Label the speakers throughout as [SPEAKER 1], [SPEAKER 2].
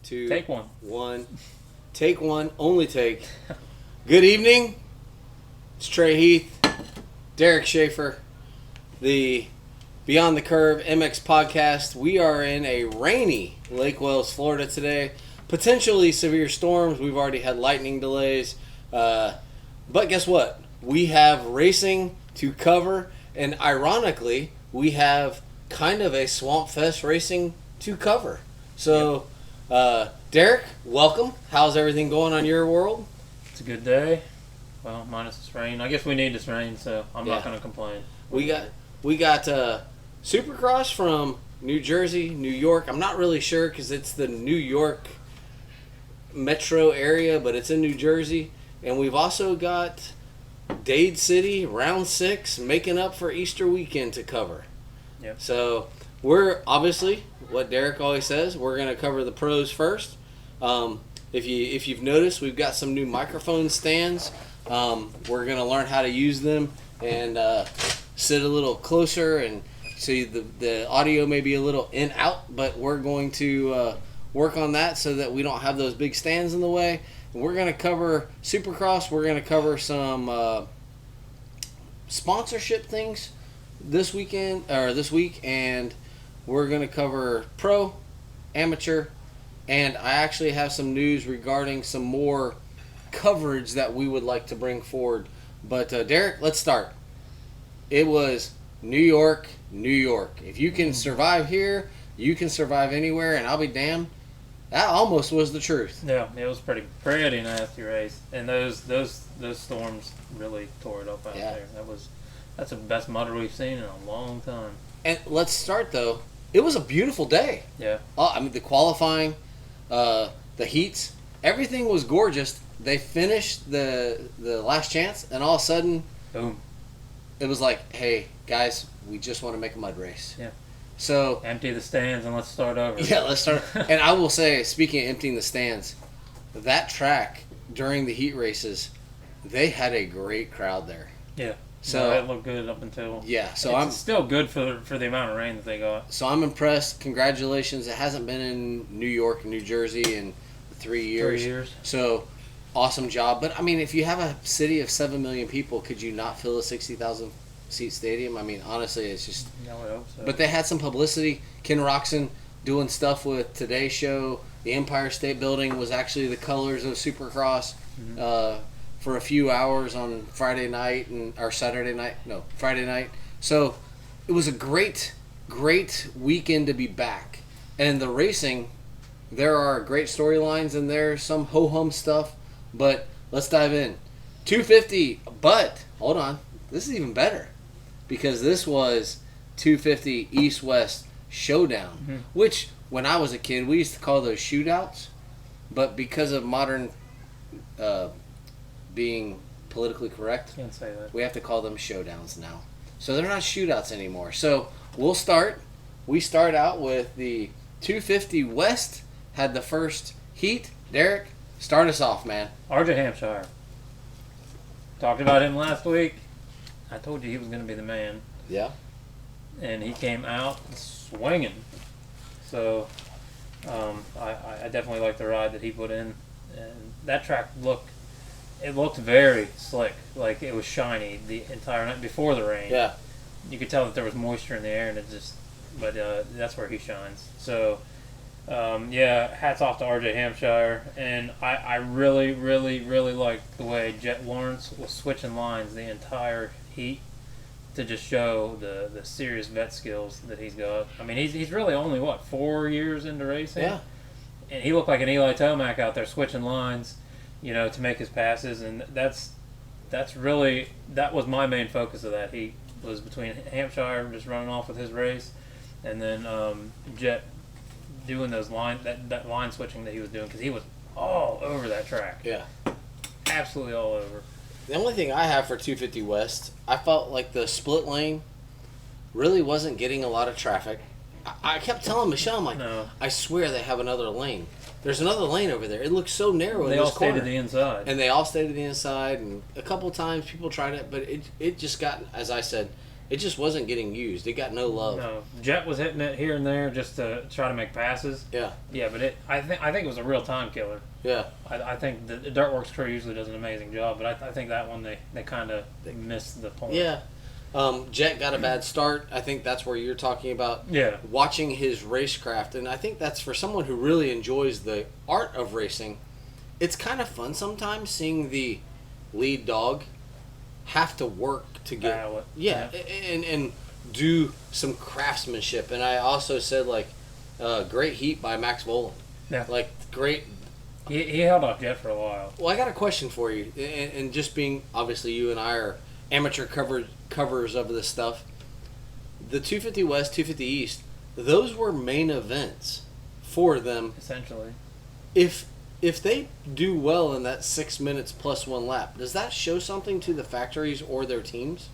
[SPEAKER 1] 2,
[SPEAKER 2] Take one.
[SPEAKER 1] 1. Take one, only take. Good evening. It's Trey Heath, Derek Schaefer, the Beyond the Curve MX podcast. We are in a rainy Lake Wales, Florida today. Potentially severe storms. We've already had lightning delays. But guess what? We have racing to cover. And ironically, we have kind of a Swamp Fest racing to cover. So, Derek, welcome. How's everything going on your world?
[SPEAKER 2] It's a good day. Well, minus this rain. I guess we need this rain, so I'm not going to complain.
[SPEAKER 1] We got Supercross from New Jersey, New York. I'm not really sure because it's the New York metro area, but it's in New Jersey. And we've also got Dade City, round 6, making up for Easter weekend to cover.
[SPEAKER 2] Yep.
[SPEAKER 1] So we're obviously, what Derek always says, we're going to cover the pros first. If you've noticed, we've got some new microphone stands. We're going to learn how to use them and sit a little closer, and so the audio may be a little in out, but we're going to work on that so that we don't have those big stands in the way. And we're going to cover Supercross. We're going to cover some sponsorship things this week, and we're going to cover pro, amateur, and I actually have some news regarding some more coverage that we would like to bring forward. But Derek, let's start. It was New York, New York. If you can survive here, you can survive anywhere, and I'll be damned. That almost was the truth.
[SPEAKER 2] Yeah, it was pretty nasty race, and those storms really tore it up out there. That's the best mudder we've seen in a long time.
[SPEAKER 1] And let's start though. It was a beautiful day.
[SPEAKER 2] Yeah.
[SPEAKER 1] I mean, the qualifying, the heats, everything was gorgeous. They finished the last chance, and all of a sudden,
[SPEAKER 2] boom.
[SPEAKER 1] It was like, hey guys, we just want to make a mud race.
[SPEAKER 2] Yeah.
[SPEAKER 1] So
[SPEAKER 2] empty the stands and let's start over.
[SPEAKER 1] Yeah, let's start. And I will say, speaking of emptying the stands, that track during the heat races, they had a great crowd there.
[SPEAKER 2] Yeah.
[SPEAKER 1] So
[SPEAKER 2] it looked good up until.
[SPEAKER 1] Yeah. So
[SPEAKER 2] it's still good for the amount of rain that they got.
[SPEAKER 1] So I'm impressed. Congratulations. It hasn't been in New York, New Jersey in 3 years.
[SPEAKER 2] 3 years.
[SPEAKER 1] So awesome job. But I mean, if you have a city of 7 million people, could you not fill a 60,000 seat stadium? I mean, honestly, it's just.
[SPEAKER 2] No, I hope so.
[SPEAKER 1] But they had some publicity. Ken Roxon doing stuff with Today's Show. The Empire State Building was actually the colors of Supercross for a few hours on Friday night or Saturday night. No, Friday night. So it was a great weekend to be back. And the racing, there are great storylines in there, some ho-hum stuff. But let's dive in. 250, but hold on. This is even better because this was 250 East-West Showdown, which when I was a kid, we used to call those shootouts. But because of modern being politically correct,
[SPEAKER 2] can't say that.
[SPEAKER 1] We have to call them showdowns now. So they're not shootouts anymore. So we'll start. We start out with the 250 West had the first heat. Derek, start us off, man.
[SPEAKER 2] RJ Hampshire. Talked about him last week. I told you he was going to be the man.
[SPEAKER 1] Yeah.
[SPEAKER 2] And he came out swinging. So I definitely like the ride that he put in. And that track looked very slick. Like it was shiny the entire night before the rain.
[SPEAKER 1] Yeah.
[SPEAKER 2] You could tell that there was moisture in the air, and but that's where he shines. So, hats off to RJ Hampshire. And I really, really, really liked the way Jet Lawrence was switching lines the entire heat to just show the serious vet skills that he's got. I mean, he's really only, 4 years into racing?
[SPEAKER 1] Yeah.
[SPEAKER 2] And he looked like an Eli Tomac out there switching lines, to make his passes. And that was my main focus of that heat, was between Hampshire just running off with his race, and then Jet doing those that line switching that he was doing, because he was all over that track.
[SPEAKER 1] Yeah.
[SPEAKER 2] Absolutely all over.
[SPEAKER 1] The only thing I have for 250 West, I felt like the split lane really wasn't getting a lot of traffic. I kept telling Michelle, I'm like,
[SPEAKER 2] no.
[SPEAKER 1] I swear they have another lane. There's another lane over there. It looks so narrow in
[SPEAKER 2] They
[SPEAKER 1] this
[SPEAKER 2] all
[SPEAKER 1] corner.
[SPEAKER 2] stayed to the inside.
[SPEAKER 1] And they all stayed to the inside, and a couple times people tried it, but it just got, as I said, It just wasn't getting used. It got no love.
[SPEAKER 2] No, Jet was hitting it here and there just to try to make passes.
[SPEAKER 1] Yeah.
[SPEAKER 2] Yeah, but I think it was a real time killer.
[SPEAKER 1] Yeah.
[SPEAKER 2] I think the Dirtworks crew usually does an amazing job, but I think that one they kind of missed the point.
[SPEAKER 1] Yeah. Jet got a bad start. I think that's where you're talking about.
[SPEAKER 2] Yeah.
[SPEAKER 1] Watching his racecraft, and I think that's for someone who really enjoys the art of racing. It's kind of fun sometimes seeing the lead dog have to work to get and do some craftsmanship. And I also said great heat by Max Volan.
[SPEAKER 2] Yeah.
[SPEAKER 1] Like great.
[SPEAKER 2] He held off Jet for a while.
[SPEAKER 1] Well, I got a question for you, and just being obviously you and I are amateur covers of this stuff. The 250 West, 250 East, those were main events for them.
[SPEAKER 2] Essentially.
[SPEAKER 1] If they do well in that 6 minutes plus one lap, does that show something to the factories or their teams?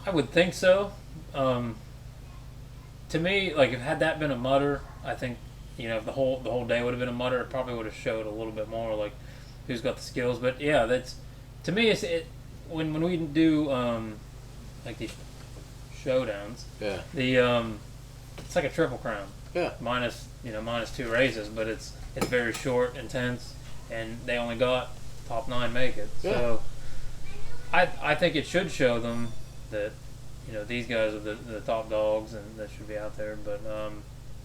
[SPEAKER 2] I would think so. To me, like, had that been a mutter, I think, if the whole day would have been a mutter, it probably would have showed a little bit more, like, who's got the skills. But yeah, that's, to me, when we do like these showdowns,
[SPEAKER 1] yeah,
[SPEAKER 2] it's like a triple crown.
[SPEAKER 1] Yeah,
[SPEAKER 2] minus 2 races, but it's very short, intense, and they only got top 9 make it.
[SPEAKER 1] Yeah.
[SPEAKER 2] So I think it should show them that these guys are the top dogs and that should be out there. But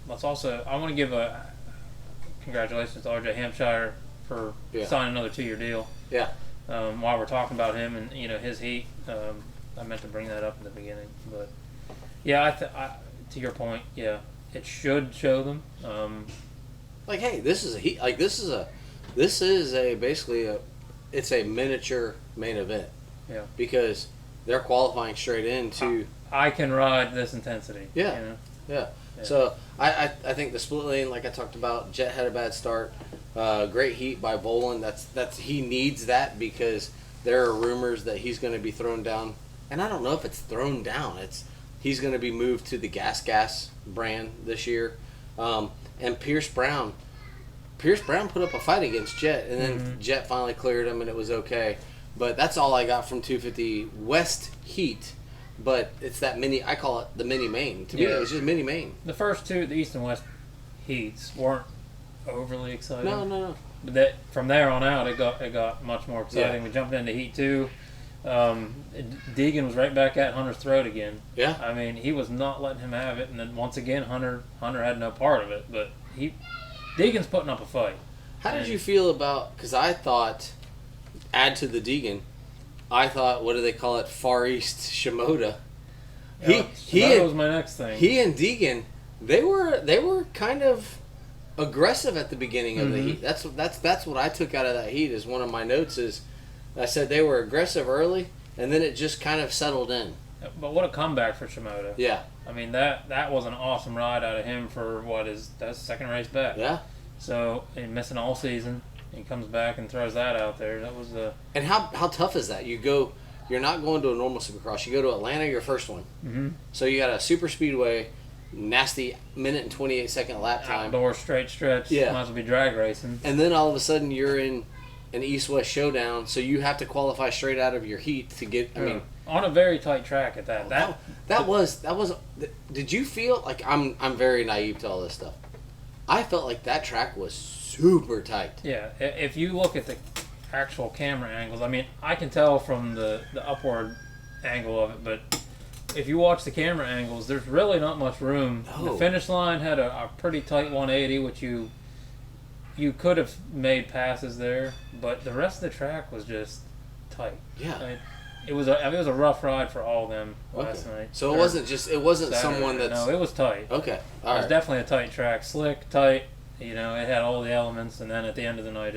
[SPEAKER 2] let's also, I want to give a congratulations to RJ Hampshire for signing another 2-year deal.
[SPEAKER 1] Yeah.
[SPEAKER 2] While we're talking about him and his heat, I meant to bring that up in the beginning, but yeah, to your point, yeah, it should show them.
[SPEAKER 1] Like, hey, this is a heat. Like, this is basically it's a miniature main event.
[SPEAKER 2] Yeah.
[SPEAKER 1] Because they're qualifying straight into.
[SPEAKER 2] I can ride this intensity.
[SPEAKER 1] Yeah. Yeah. So I think the split lane, like I talked about, Jet had a bad start. Great heat by Volan. That's he needs that because there are rumors that he's going to be thrown down, and I don't know if it's thrown down. He's going to be moved to the Gas brand this year. And Pierce Brown put up a fight against Jet, and then Jet finally cleared him, and it was okay. But that's all I got from 250 West heat. But it's that mini. I call it the mini main. To me, it was just mini main.
[SPEAKER 2] The first two, the East and West heats, weren't overly exciting.
[SPEAKER 1] No.
[SPEAKER 2] But from there on out, it got much more exciting. We jumped into Heat 2. Deegan was right back at Hunter's throat again.
[SPEAKER 1] Yeah.
[SPEAKER 2] I mean, he was not letting him have it, and then once again, Hunter had no part of it. But Deegan's putting up a fight.
[SPEAKER 1] How did you feel about? Because I thought, add to the Deegan, I thought, what do they call it? Far East Shimoda.
[SPEAKER 2] Shimoda was my next thing.
[SPEAKER 1] He and Deegan, they were kind of aggressive at the beginning of the heat. That's what I took out of that heat. Is one of my notes is, I said they were aggressive early, and then it just kind of settled in.
[SPEAKER 2] But what a comeback for Shimoda.
[SPEAKER 1] Yeah.
[SPEAKER 2] I mean, that was an awesome ride out of him for that's second race back.
[SPEAKER 1] Yeah.
[SPEAKER 2] So, and missing all season, he comes back and throws that out there. That was the.
[SPEAKER 1] And how tough is that? You're not going to a normal Supercross. You go to Atlanta, your first one.
[SPEAKER 2] Mm-hmm.
[SPEAKER 1] So you got a super speedway, nasty minute and 28-second lap time.
[SPEAKER 2] Outdoor straight stretch.
[SPEAKER 1] Yeah.
[SPEAKER 2] Might as well be drag racing.
[SPEAKER 1] And then all of a sudden you're in an East-West showdown, so you have to qualify straight out of your heat to get. I mean,
[SPEAKER 2] on a very tight track at that.
[SPEAKER 1] That was. Did you feel like I'm very naive to all this stuff? I felt like that track was super tight.
[SPEAKER 2] Yeah, if you look at the actual camera angles, I mean, I can tell from the upward angle of it, but if you watch the camera angles, there's really not much room.
[SPEAKER 1] No.
[SPEAKER 2] The finish line had a pretty tight 180, which you could have made passes there, but the rest of the track was just tight.
[SPEAKER 1] Yeah.
[SPEAKER 2] I mean, it was a rough ride for all of them last night.
[SPEAKER 1] So it wasn't Saturday, someone that's.
[SPEAKER 2] No, it was tight.
[SPEAKER 1] Okay. All right.
[SPEAKER 2] It was definitely a tight track, slick, tight. It had all the elements, and then at the end of the night,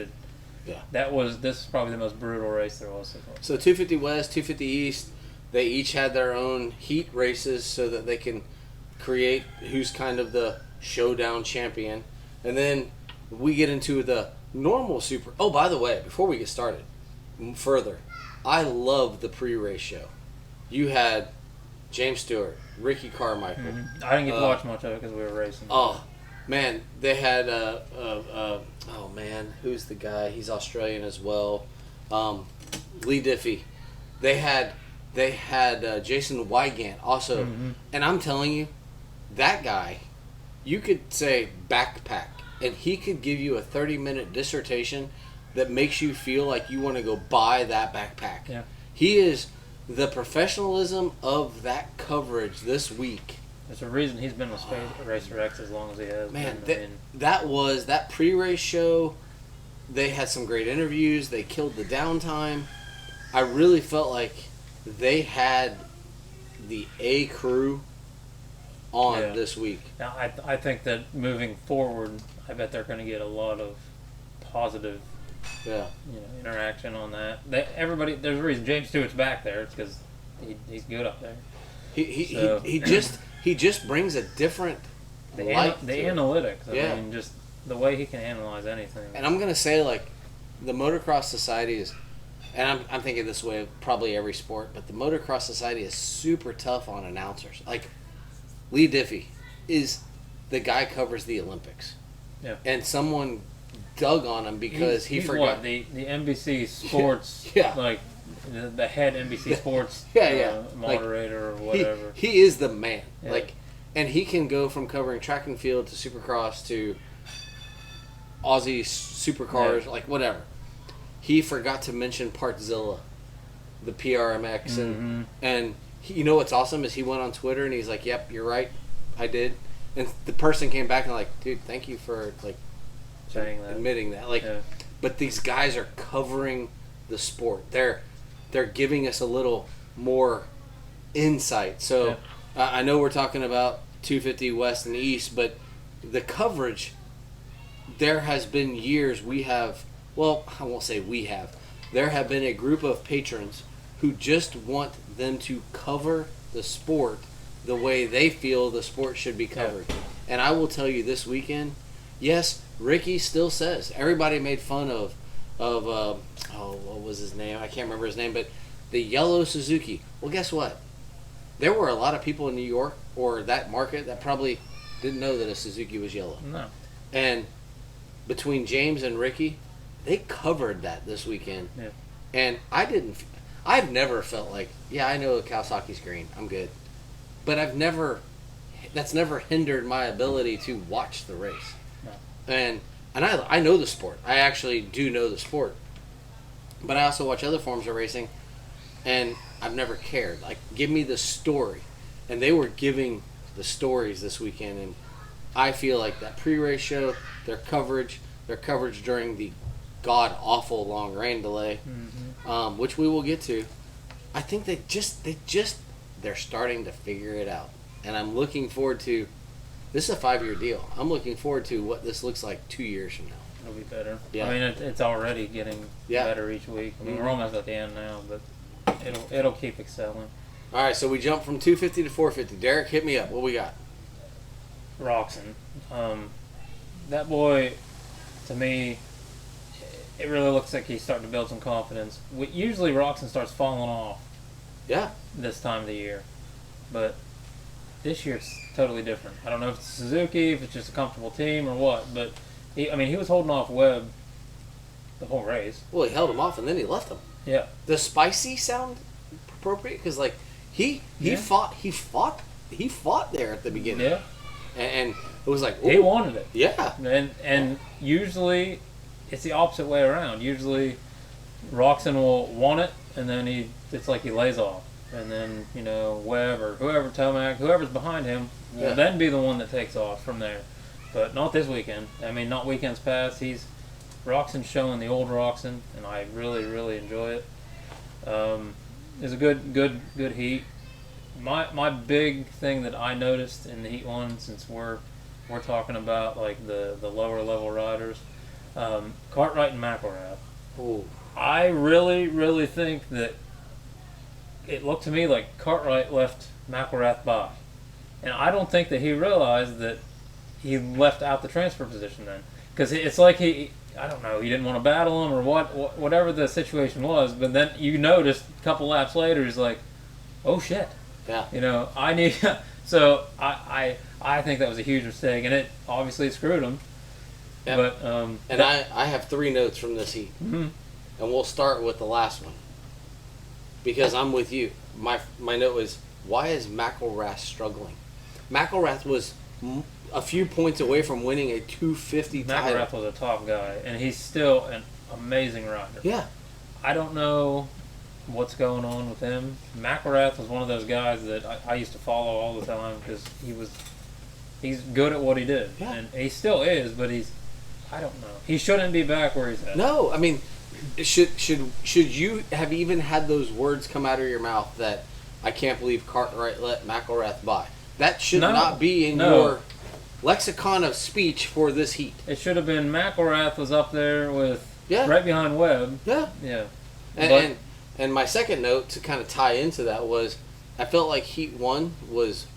[SPEAKER 2] this is probably the most brutal race there was so far.
[SPEAKER 1] So 250 West, 250 East, they each had their own heat races so that they can create who's kind of the showdown champion, and then we get into the normal super. Oh, by the way, before we get started further, I love the pre-race show. You had James Stewart, Ricky Carmichael.
[SPEAKER 2] Mm-hmm. I didn't get to watch much of it because we were racing.
[SPEAKER 1] Oh, man, they had oh man, who's the guy? He's Australian as well. Lee Diffie. They had they had Jason Wygant also. And I'm telling you, that guy, you could say backpack, and he could give you a 30-minute dissertation that makes you feel like you want to go buy that backpack.
[SPEAKER 2] Yeah.
[SPEAKER 1] He is the professionalism of that coverage this week.
[SPEAKER 2] There's a reason he's been with Racer X as long as he has.
[SPEAKER 1] Man,
[SPEAKER 2] been.
[SPEAKER 1] that pre-race show. They had some great interviews. They killed the downtime. I really felt like they had the A crew on this week.
[SPEAKER 2] Now, I think that moving forward, I bet they're going to get a lot of positive interaction on that. Everybody, there's a reason James Stewart's back there. It's because he's good up there.
[SPEAKER 1] He just brings a different light.
[SPEAKER 2] The analytics. I mean, just the way he can analyze anything.
[SPEAKER 1] And I'm gonna say, like, the Motocross Society is, and I'm thinking this way of probably every sport, but the Motocross Society is super tough on announcers. Like, Lee Diffie is the guy covers the Olympics. Yeah. And someone dug on him because he forgot.
[SPEAKER 2] What, the NBC Sports, like the head NBC Sports moderator or whatever.
[SPEAKER 1] He is the man. Yeah. Like, and he can go from covering track and field to Supercross to Aussie supercars, like whatever. He forgot to mention Partzilla, the PRMX, and he, you know what's awesome is he went on Twitter and he's like, "Yep, you're right, I did," and the person came back and like, "Dude, thank you for like
[SPEAKER 2] saying that,
[SPEAKER 1] admitting that." Like, but these guys are covering the sport. They're giving us a little more insight. So I know we're talking about 250 West and East, but the coverage. There has been years we have, well, I won't say we have. There have been a group of patrons who just want them to cover the sport the way they feel the sport should be covered. Yeah. And I will tell you this weekend, yes, Ricky still says, everybody made fun of what was his name? I can't remember his name, but the yellow Suzuki. Well, guess what? There were a lot of people in New York or that market that probably didn't know that a Suzuki was yellow.
[SPEAKER 2] No.
[SPEAKER 1] And between James and Ricky, they covered that this weekend. Yeah. And I've never felt like, I know Kawasaki's green, I'm good. But that's never hindered my ability to watch the race. No. And I know the sport. I actually do know the sport. But I also watch other forms of racing, and I've never cared. Like, give me the story. And they were giving the stories this weekend, and I feel like that pre-race show, their coverage during the god-awful long rain delay, which we will get to, I think they're starting to figure it out. And I'm looking forward to, this is a 5-year deal. I'm looking forward to what this looks like 2 years from now.
[SPEAKER 2] It'll be better. Yeah. I mean, it's already getting better each week. I mean, we're almost at the end now, but it'll keep excelling.
[SPEAKER 1] All right, so we jumped from 250 to 450. Derek, hit me up. What we got?
[SPEAKER 2] Roczen. That boy, to me, it really looks like he's starting to build some confidence. Usually Roczen starts falling off this time of the year. But this year it's totally different. I don't know if it's Suzuki, if it's just a comfortable team or what, but he was holding off Webb the whole race.
[SPEAKER 1] Well, he held him off and then he left him.
[SPEAKER 2] Yeah.
[SPEAKER 1] Does spicy sound appropriate? Because like he fought there at the beginning.
[SPEAKER 2] Yeah.
[SPEAKER 1] And it was like, ooh.
[SPEAKER 2] He wanted it.
[SPEAKER 1] Yeah.
[SPEAKER 2] And usually it's the opposite way around. Usually Roczen will want it and then it's like he lays off. And then, Webb or whoever, Tomac, whoever's behind him will then be the one that takes off from there. But not this weekend. I mean, not weekends past. Roczen's showing the old Roczen, and I really, really enjoy it. It's a good heat. My big thing that I noticed in the Heat 1, since we're talking about like the lower level riders, Cartwright and McElrath.
[SPEAKER 1] Ooh.
[SPEAKER 2] I really, really think that it looked to me like Cartwright left McElrath by. And I don't think that he realized that he left out the transfer position then. Because it's like I don't know, he didn't want to battle him or whatever the situation was. But then you noticed a couple laps later, he's like, oh shit.
[SPEAKER 1] Yeah.
[SPEAKER 2] I need... So I think that was a huge mistake. And it obviously screwed him.
[SPEAKER 1] Yeah. But, I have 3 notes from this heat. Mm-hmm. And we'll start with the last one. because I'm with you. My note was, why is McElrath struggling? McElrath was a few points away from winning a 250 title.
[SPEAKER 2] McElrath was a top guy, and he's still an amazing rider.
[SPEAKER 1] Yeah.
[SPEAKER 2] I don't know what's going on with him. McElrath was one of those guys that I used to follow all the time because he's good at what he did,
[SPEAKER 1] Yeah.
[SPEAKER 2] and he still is. But I don't know. He shouldn't be back where he's at.
[SPEAKER 1] No, I mean, should you have even had those words come out of your mouth that I can't believe Cartwright let McElrath by? That should not be in your lexicon of speech for this heat.
[SPEAKER 2] It should have been McElrath was up there with right behind Webb.
[SPEAKER 1] Yeah.
[SPEAKER 2] Yeah.
[SPEAKER 1] And my second note to kind of tie into that was, I felt like Heat 1 was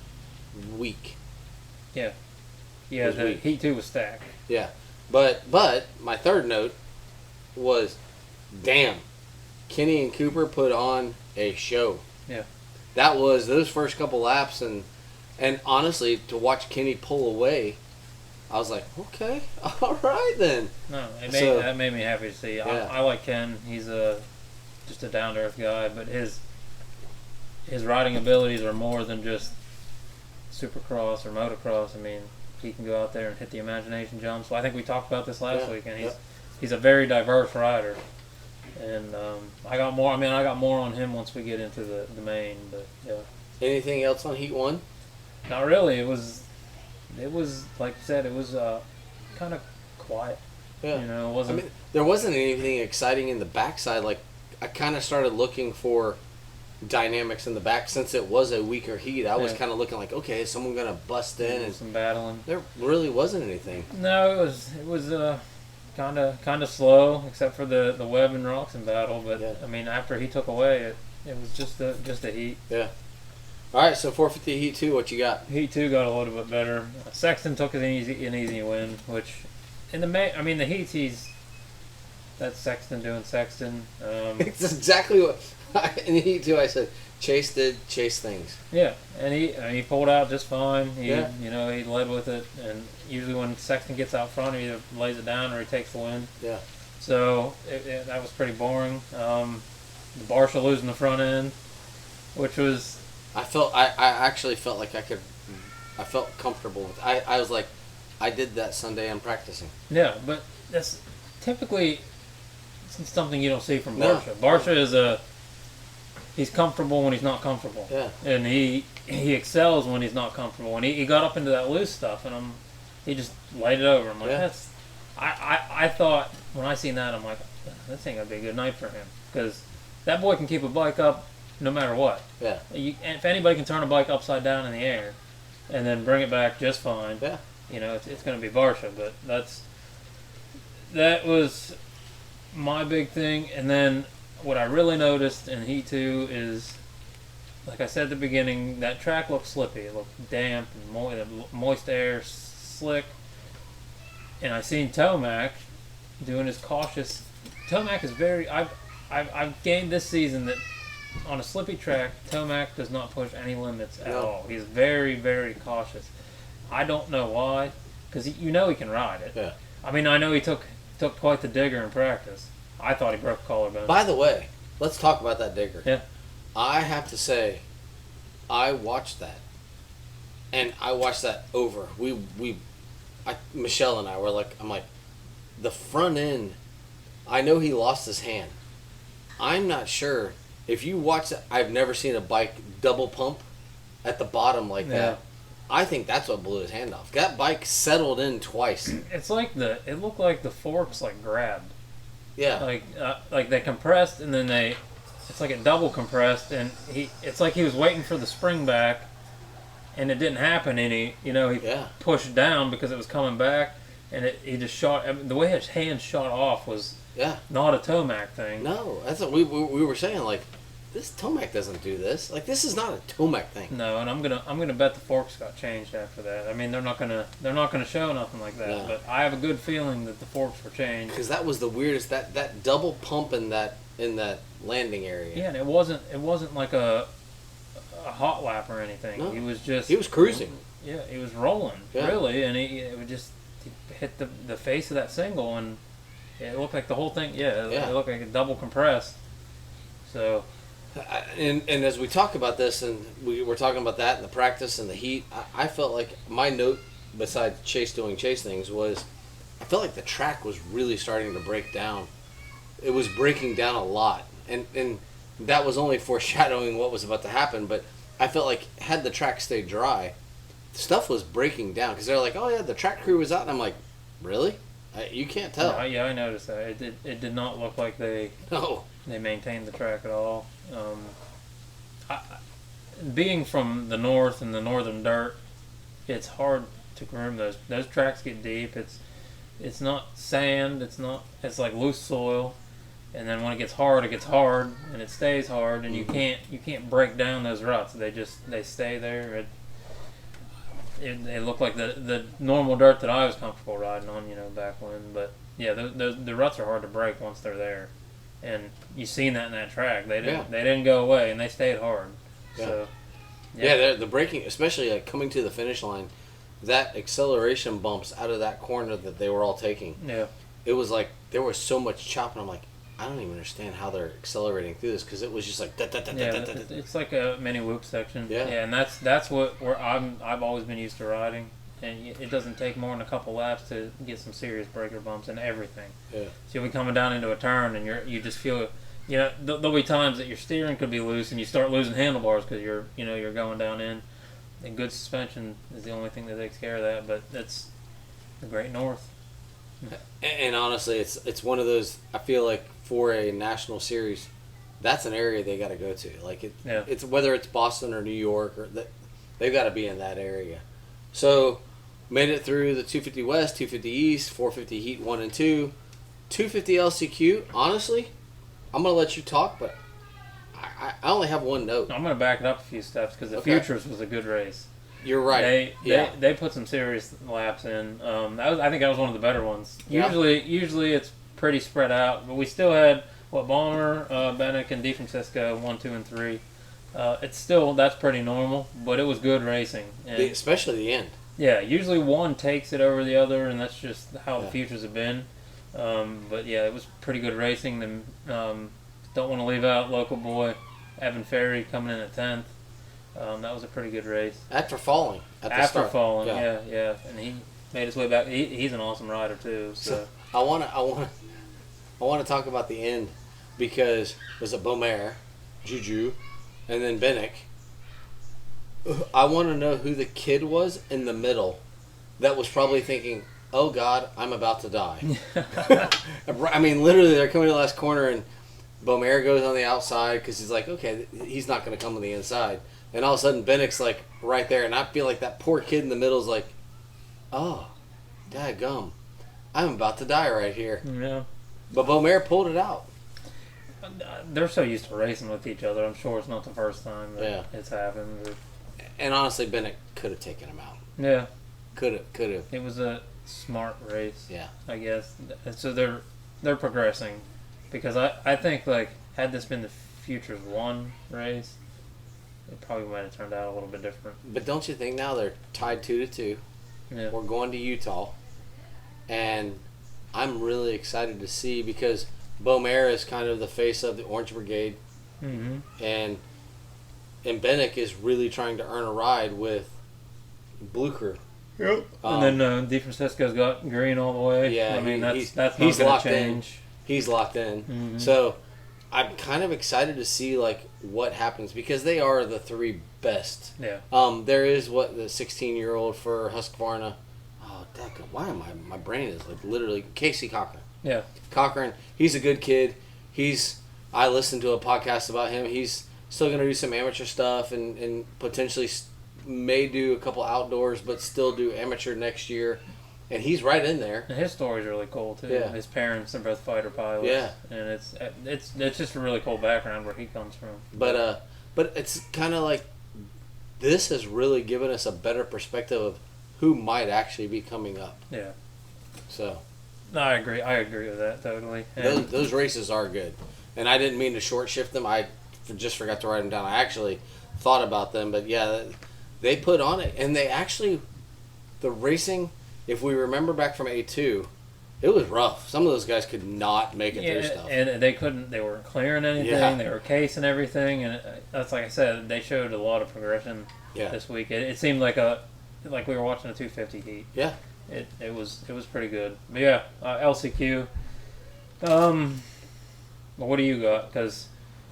[SPEAKER 1] weak.
[SPEAKER 2] Yeah. Yeah, Heat 2 was stacked.
[SPEAKER 1] Yeah. But my third note was, damn, Kenny and Cooper put on a show.
[SPEAKER 2] Yeah.
[SPEAKER 1] That was those first couple laps, and honestly, to watch Kenny pull away, I was like, okay, all right then.
[SPEAKER 2] No, that made me happy to see.
[SPEAKER 1] Yeah.
[SPEAKER 2] I like Ken. He's just a down to earth guy, but his riding abilities are more than just supercross or motocross. I mean, he can go out there and hit the imagination jumps. So I think we talked about this last week, and he's a very diverse rider. And I got more on him once we get into the main. But yeah.
[SPEAKER 1] Anything else on Heat 1?
[SPEAKER 2] Not really. It was like you said. It was kind of quiet.
[SPEAKER 1] Yeah.
[SPEAKER 2] You know, it wasn't.
[SPEAKER 1] I mean, there wasn't anything exciting in the backside. Like, I kind of started looking for dynamics in the back since it was a weaker heat. I was kind of looking like, okay, is someone gonna bust in and
[SPEAKER 2] some battling?
[SPEAKER 1] There really wasn't anything.
[SPEAKER 2] No, it was kind of slow, except for the Webb and Roxon battle. But I mean, after he took away, it was just a heat.
[SPEAKER 1] Yeah. All right, so 450 Heat 2, what you got?
[SPEAKER 2] Heat 2 got a little bit better. Sexton took an easy win, which in the heats that's Sexton doing Sexton.
[SPEAKER 1] It's exactly what in Heat 2 I said. Chase did Chase things.
[SPEAKER 2] Yeah, and he pulled out just fine. He led with it, and usually when Sexton gets out front, he either lays it down or he takes the win.
[SPEAKER 1] Yeah.
[SPEAKER 2] So that was pretty boring. The Barsha losing the front end, which was.
[SPEAKER 1] I actually felt like I felt comfortable with. I was like, I did that Sunday in practicing.
[SPEAKER 2] Yeah, but that's typically something you don't see from Barsha. No. Barsha is he's comfortable when he's not comfortable.
[SPEAKER 1] Yeah.
[SPEAKER 2] And he excels when he's not comfortable. And he got up into that loose stuff, and he just laid it over. I'm like, that's. I thought when I seen that, I'm like, this ain't gonna be a good night for him, because that boy can keep a bike up no matter what. Yeah. If anybody can turn a bike upside down in the air and then bring it back just fine, it's going to be Barsha. But that was my big thing. And then what I really noticed in Heat 2 is, like I said at the beginning, that track looked slippy. It looked damp and moist air, slick. And I seen Tomac doing his cautious. Tomac is very. I've gained this season that on a slippy track, Tomac does not push any limits at all. He's very, very cautious. I don't know why, because he can ride it. Yeah. I mean, I know he took quite the digger in practice. I thought he broke a collarbone.
[SPEAKER 1] By the way, let's talk about that digger.
[SPEAKER 2] Yeah.
[SPEAKER 1] I have to say, I watched that, and I watched that over. Michelle and I were like, I'm like, the front end. I know he lost his hand. I'm not sure. If you watch it, I've never seen a bike double pump at the bottom like that. I think that's what blew his hand off. That bike settled in twice.
[SPEAKER 2] It's like it looked like the forks grabbed.
[SPEAKER 1] Yeah.
[SPEAKER 2] Like they compressed and then it's like it double compressed, and it's like he was waiting for the spring back, and it didn't happen, and he pushed down because it was coming back, and he just shot. I mean, the way his hand shot off was. Yeah. Not a Tomac thing.
[SPEAKER 1] No, that's what we were saying. Like, this Tomac doesn't do this. Like, this is not a Tomac thing.
[SPEAKER 2] No, and I'm gonna bet the forks got changed after that. I mean, they're not gonna show nothing like that. No. But I have a good feeling that the forks were changed.
[SPEAKER 1] Because that was the weirdest. That double pump in that landing area.
[SPEAKER 2] Yeah, and it wasn't like a hot lap or anything. No. He was
[SPEAKER 1] cruising.
[SPEAKER 2] Yeah, he was rolling really, and he hit the face of that single and. It looked like the whole thing, it looked like a double compressed. So,
[SPEAKER 1] And as we talk about this, and we're talking about that and the practice and the heat, I felt like my note, besides Chase doing Chase things, was I felt like the track was really starting to break down. It was breaking down a lot, and that was only foreshadowing what was about to happen. But I felt like had the track stayed dry, stuff was breaking down because they're like, "Oh yeah, the track crew was out," and I'm like, "Really? You can't tell."
[SPEAKER 2] Yeah, I noticed that. It did not look like they maintained the track at all. Being from the north and the northern dirt, it's hard to groom those. Those tracks get deep. It's not sand. It's like loose soil. And then when it gets hard, and it stays hard, and you can't break down those ruts. They stay there. They look like the normal dirt that I was comfortable riding on, back when. But yeah, the ruts are hard to break once they're there, and you seen that in that track. They didn't go away, and they stayed hard.
[SPEAKER 1] Yeah.
[SPEAKER 2] So
[SPEAKER 1] the braking, especially like coming to the finish line, that acceleration bumps out of that corner that they were all taking.
[SPEAKER 2] Yeah,
[SPEAKER 1] it was like there was so much chopping. I'm like, I don't even understand how they're accelerating through this because it was just like
[SPEAKER 2] it's like a mini whoop section.
[SPEAKER 1] Yeah,
[SPEAKER 2] and that's where I've always been used to riding, and it doesn't take more than a couple laps to get some serious breaker bumps and everything.
[SPEAKER 1] Yeah,
[SPEAKER 2] so you'll be coming down into a turn and you just feel, there'll be times that your steering could be loose and you start losing handlebars because you're going down in. And good suspension is the only thing that takes care of that, but that's the Great North.
[SPEAKER 1] And honestly, it's one of those. I feel like for a national series, that's an area they got to go to. Like it's whether it's Boston or New York or they've got to be in that area. So made it through the 250 West, 250 East, 450 Heat 1 and 2, 250 LCQ. Honestly, I'm gonna let you talk, but I only have one note.
[SPEAKER 2] I'm gonna back it up a few steps because the Futures was a good race.
[SPEAKER 1] You're right.
[SPEAKER 2] They put some serious laps in. I think that was one of the better ones.
[SPEAKER 1] Yeah.
[SPEAKER 2] Usually it's pretty spread out, but we still had Balmer, Bennick, and DeFrancisco 1, 2, and 3. That's pretty normal, but it was good racing,
[SPEAKER 1] especially the end.
[SPEAKER 2] Yeah, usually one takes it over the other, and that's just how the Futures have been. But yeah, it was pretty good racing. Then don't want to leave out local boy Evan Ferry coming in at 10th. That was a pretty good race.
[SPEAKER 1] After falling.
[SPEAKER 2] After falling, yeah, and he made his way back. He's an awesome rider too. So
[SPEAKER 1] I want to talk about the end because was it Beaumare, Juju, and then Bennick. I want to know who the kid was in the middle that was probably thinking, "Oh God, I'm about to die." I mean, literally, they're coming to the last corner and Beaumare goes on the outside because he's like, okay, he's not going to come on the inside. And all of a sudden, Bennick's like right there, and I feel like that poor kid in the middle is like, oh, dadgum, I'm about to die right here.
[SPEAKER 2] Yeah.
[SPEAKER 1] But Beaumare pulled it out.
[SPEAKER 2] They're so used to racing with each other. I'm sure it's not the first time that it's happened.
[SPEAKER 1] And honestly, Bennick could have taken him out.
[SPEAKER 2] Yeah.
[SPEAKER 1] Could have.
[SPEAKER 2] It was a smart race.
[SPEAKER 1] Yeah.
[SPEAKER 2] I guess. So they're progressing. Because I think, like, had this been the Futures 1 race, it probably might have turned out a little bit different.
[SPEAKER 1] But don't you think now they're tied 2-2?
[SPEAKER 2] Yeah.
[SPEAKER 1] We're going to Utah. And I'm really excited to see because Beaumare is kind of the face of the Orange Brigade.
[SPEAKER 2] Mm-hmm.
[SPEAKER 1] And Bennick is really trying to earn a ride with Blue Crew.
[SPEAKER 2] Yep. And then DeFrancisco's got green all the way.
[SPEAKER 1] Yeah.
[SPEAKER 2] I mean, that's not going to change.
[SPEAKER 1] He's locked in.
[SPEAKER 2] Mm-hmm.
[SPEAKER 1] So I'm kind of excited to see like what happens because they are the three best.
[SPEAKER 2] Yeah.
[SPEAKER 1] There is the 16-year-old for Husqvarna. Oh, damn! Why am my brain is like literally Casey Cochran.
[SPEAKER 2] Yeah.
[SPEAKER 1] Cochran. He's a good kid. I listened to a podcast about him. He's still going to do some amateur stuff and potentially may do a couple outdoors, but still do amateur next year. And he's right in there.
[SPEAKER 2] And his story's really cool too.
[SPEAKER 1] Yeah.
[SPEAKER 2] His parents are both fighter pilots.
[SPEAKER 1] Yeah.
[SPEAKER 2] And it's just a really cool background where he comes from.
[SPEAKER 1] But it's kind of like this has really given us a better perspective of who might actually be coming up.
[SPEAKER 2] Yeah.
[SPEAKER 1] So.
[SPEAKER 2] No, I agree. I agree with that totally.
[SPEAKER 1] Those races are good, and I didn't mean to short shift them. I just forgot to write them down. I actually thought about them, but yeah, they put on it, and they actually the racing. If we remember back from A2, It was rough. Some of those guys could not make it through stuff.
[SPEAKER 2] And they couldn't. They weren't clearing anything.
[SPEAKER 1] Yeah.
[SPEAKER 2] They were casing everything, and that's like I said. They showed a lot of progression this week. It seemed like we were watching a 250 heat.
[SPEAKER 1] Yeah.
[SPEAKER 2] It was pretty good. But yeah, LCQ. What do you got? Because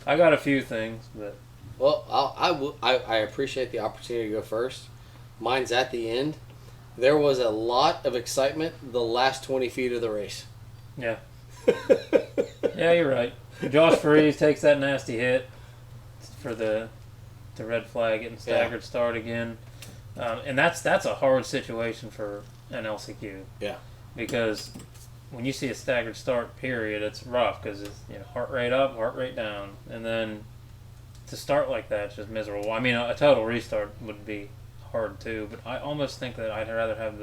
[SPEAKER 2] I got a few things, but
[SPEAKER 1] well, I appreciate the opportunity to go first. Mine's at the end. There was a lot of excitement the last 20 feet of the race.
[SPEAKER 2] Yeah. Yeah, you're right. Josh Freese takes that nasty hit for the red flag, getting staggered start again. And that's a hard situation for an LCQ.
[SPEAKER 1] Yeah.
[SPEAKER 2] Because when you see a staggered start, period, it's rough because it's heart rate up, heart rate down, and then to start like that, it's just miserable. I mean, a total restart would be hard too, but I almost think that I'd rather have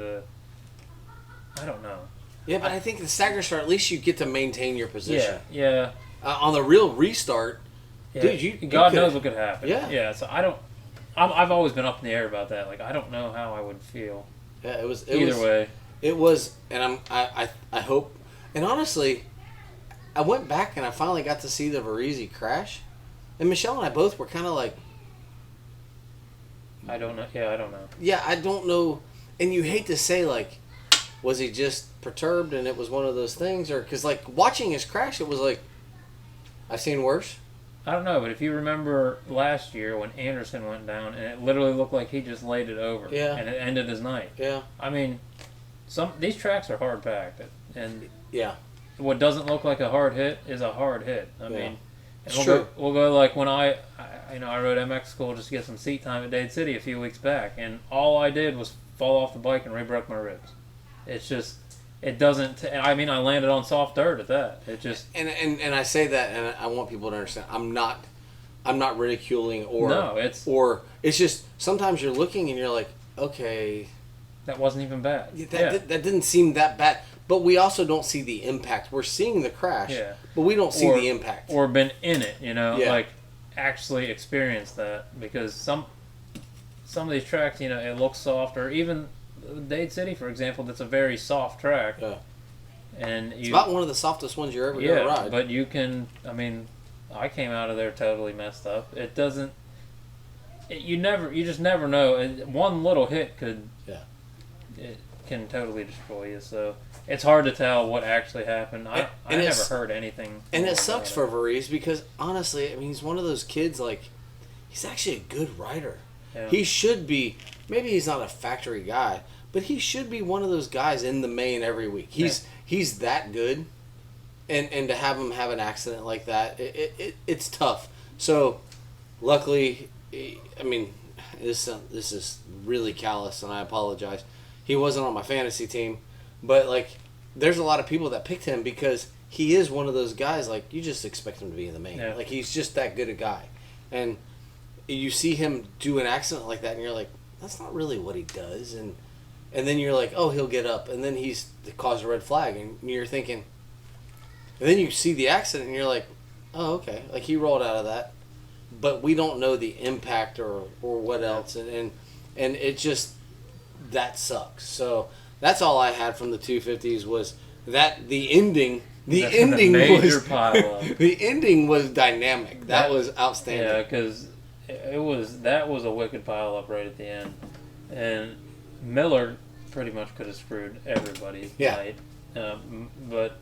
[SPEAKER 2] I don't know.
[SPEAKER 1] Yeah, but I think the stagger start, at least you get to maintain your position.
[SPEAKER 2] Yeah.
[SPEAKER 1] On the real restart, dude,
[SPEAKER 2] God knows what could happen.
[SPEAKER 1] Yeah.
[SPEAKER 2] Yeah, so I've always been up in the air about that. Like, I don't know how I would feel.
[SPEAKER 1] Yeah, it was
[SPEAKER 2] either way.
[SPEAKER 1] It was, and I hope, and honestly, I went back and I finally got to see the Varese crash, and Michelle and I both were kind of like,
[SPEAKER 2] I don't know. Yeah, I don't know.
[SPEAKER 1] Yeah, I don't know, and you hate to say, like, was he just perturbed and it was one of those things, or because like watching his crash, it was like, I've seen worse.
[SPEAKER 2] I don't know, but if you remember last year when Anderson went down and it literally looked like he just laid it over, and it ended his night.
[SPEAKER 1] Yeah,
[SPEAKER 2] I mean, these tracks are hard packed, and
[SPEAKER 1] what
[SPEAKER 2] doesn't look like a hard hit is a hard hit. I mean,
[SPEAKER 1] we'll
[SPEAKER 2] go like when I rode MX school just to get some seat time at Dade City a few weeks back, and all I did was fall off the bike and re-broke my ribs. It's just, it doesn't. I mean, I landed on soft dirt at that. It just
[SPEAKER 1] and I say that, and I want people to understand. I'm not ridiculing or it's just sometimes you're looking and you're like, okay,
[SPEAKER 2] that wasn't even bad.
[SPEAKER 1] That didn't seem that bad. But we also don't see the impact. We're seeing the crash, but we don't see the impact.
[SPEAKER 2] Or been in it, like actually experienced that. Because some of these tracks, it looks soft, or even Dade City, for example, that's a very soft track.
[SPEAKER 1] Yeah.
[SPEAKER 2] And
[SPEAKER 1] it's about one of the softest ones you're ever going to ride.
[SPEAKER 2] But you can, I came out of there totally messed up. It doesn't, you just never know. One little hit it can totally destroy you. So it's hard to tell what actually happened. I never heard anything.
[SPEAKER 1] And it sucks for Varese because honestly, he's one of those kids, like, he's actually a good rider. Yeah. He should be, maybe he's not a factory guy, but he should be one of those guys in the main every week. He's that good. And to have him have an accident like that, it's tough. So luckily, this is really callous and I apologize. He wasn't on my fantasy team, but like, there's a lot of people that picked him because he is one of those guys, like, you just expect him to be in the main. Yeah. Like, he's just that good a guy. And you see him do an accident like that and you're like, that's not really what he does. And then you're like, oh, he'll get up. And then he's caused a red flag. And you're thinking, and then you see the accident and you're like, oh, okay. Like, he rolled out of that. But we don't know the impact or what else. And it just, that sucks. So that's all I had from the 250s was that the ending was dynamic. That was outstanding.
[SPEAKER 2] Yeah, because that was a wicked pile up right at the end, and Miller pretty much could have screwed everybody tonight. But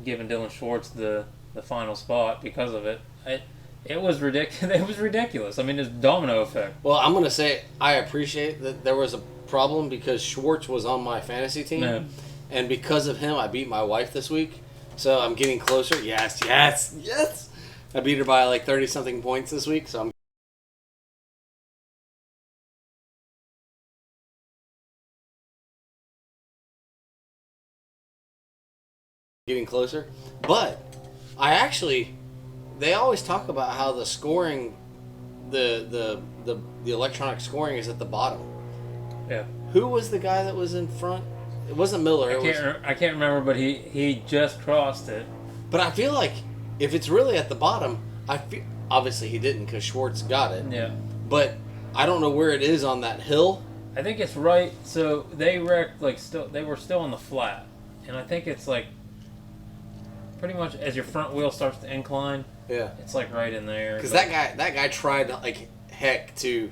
[SPEAKER 2] giving Dylan Schwartz the final spot because of it, it was ridiculous. It was ridiculous. It's domino effect.
[SPEAKER 1] Well, I'm gonna say I appreciate that there was a problem because Schwartz was on my fantasy team, and because of him, I beat my wife this week. So I'm getting closer. Yes. I beat her by like 30-something points this week. So I'm getting closer. But they always talk about how the scoring, the electronic scoring is at the bottom.
[SPEAKER 2] Yeah.
[SPEAKER 1] Who was the guy that was in front? It wasn't Miller.
[SPEAKER 2] I can't remember, but he just crossed it.
[SPEAKER 1] But I feel like if it's really at the bottom, obviously he didn't because Schwartz got it.
[SPEAKER 2] Yeah.
[SPEAKER 1] But I don't know where it is on that hill.
[SPEAKER 2] I think it's right. So they wrecked they were still on the flat. and I think it's like pretty much as your front wheel starts to incline.
[SPEAKER 1] Yeah.
[SPEAKER 2] It's like right in there.
[SPEAKER 1] Because that guy tried like heck to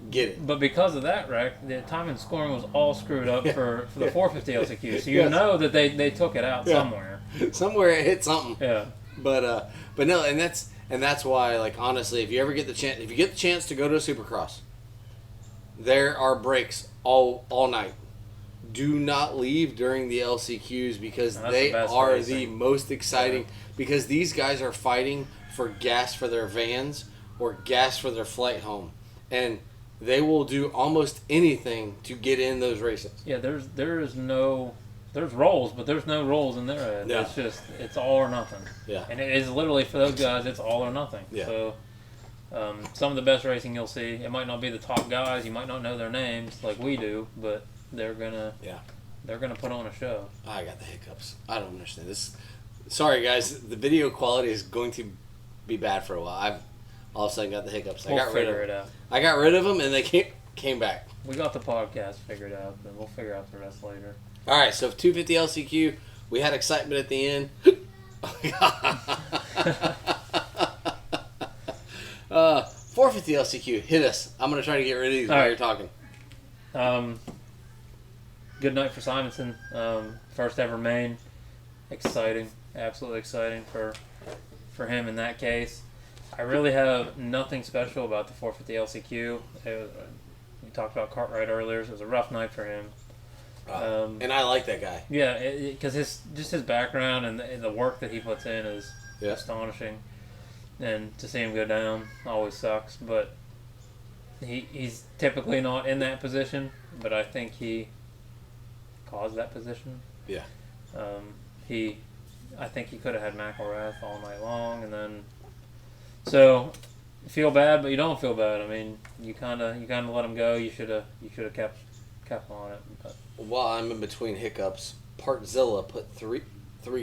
[SPEAKER 1] get it.
[SPEAKER 2] But because of that wreck, the time and scoring was all screwed up for the 450 LCQ. So you know that they took it out somewhere.
[SPEAKER 1] Somewhere it hit something.
[SPEAKER 2] Yeah.
[SPEAKER 1] But no, and that's why, like, honestly, if you ever get the chance to go to a Supercross, there are breaks all night. Do not leave during the LCQs because they are the most exciting. Because these guys are fighting for gas for their vans or gas for their flight home, and they will do almost anything to get in those races.
[SPEAKER 2] Yeah, there's rolls, but there's no rolls in there.
[SPEAKER 1] Yeah.
[SPEAKER 2] It's all or nothing.
[SPEAKER 1] Yeah.
[SPEAKER 2] And it is literally for those guys, it's all or nothing.
[SPEAKER 1] Yeah.
[SPEAKER 2] So some of the best racing you'll see, it might not be the top guys, you might not know their names like we do, but they're gonna put on a show.
[SPEAKER 1] I got the hiccups. I don't understand this. Sorry guys, the video quality is going to be bad for a while. I've all of a sudden got the hiccups. I got rid of them, and they came back.
[SPEAKER 2] We got the podcast figured out, and we'll figure out the rest later.
[SPEAKER 1] All right, so 250 LCQ, we had excitement at the end. 450 LCQ, hit us. I'm gonna try to get rid of these while you're talking.
[SPEAKER 2] Good night for Simonson. First ever main. Exciting, absolutely exciting for him in that case. I really have nothing special about the 450 LCQ. We talked about Cartwright earlier. It was a rough night for him.
[SPEAKER 1] And I like that guy.
[SPEAKER 2] Yeah, because his background and the work that he puts in is astonishing. And to see him go down always sucks. But he's typically not in that position. But I think he caused that position.
[SPEAKER 1] Yeah.
[SPEAKER 2] I think he could have had McElrath all night long, and then so you feel bad, but you don't feel bad. I mean, you kind of let him go. You should have kept on it. But.
[SPEAKER 1] While I'm in between hiccups, Partzilla put three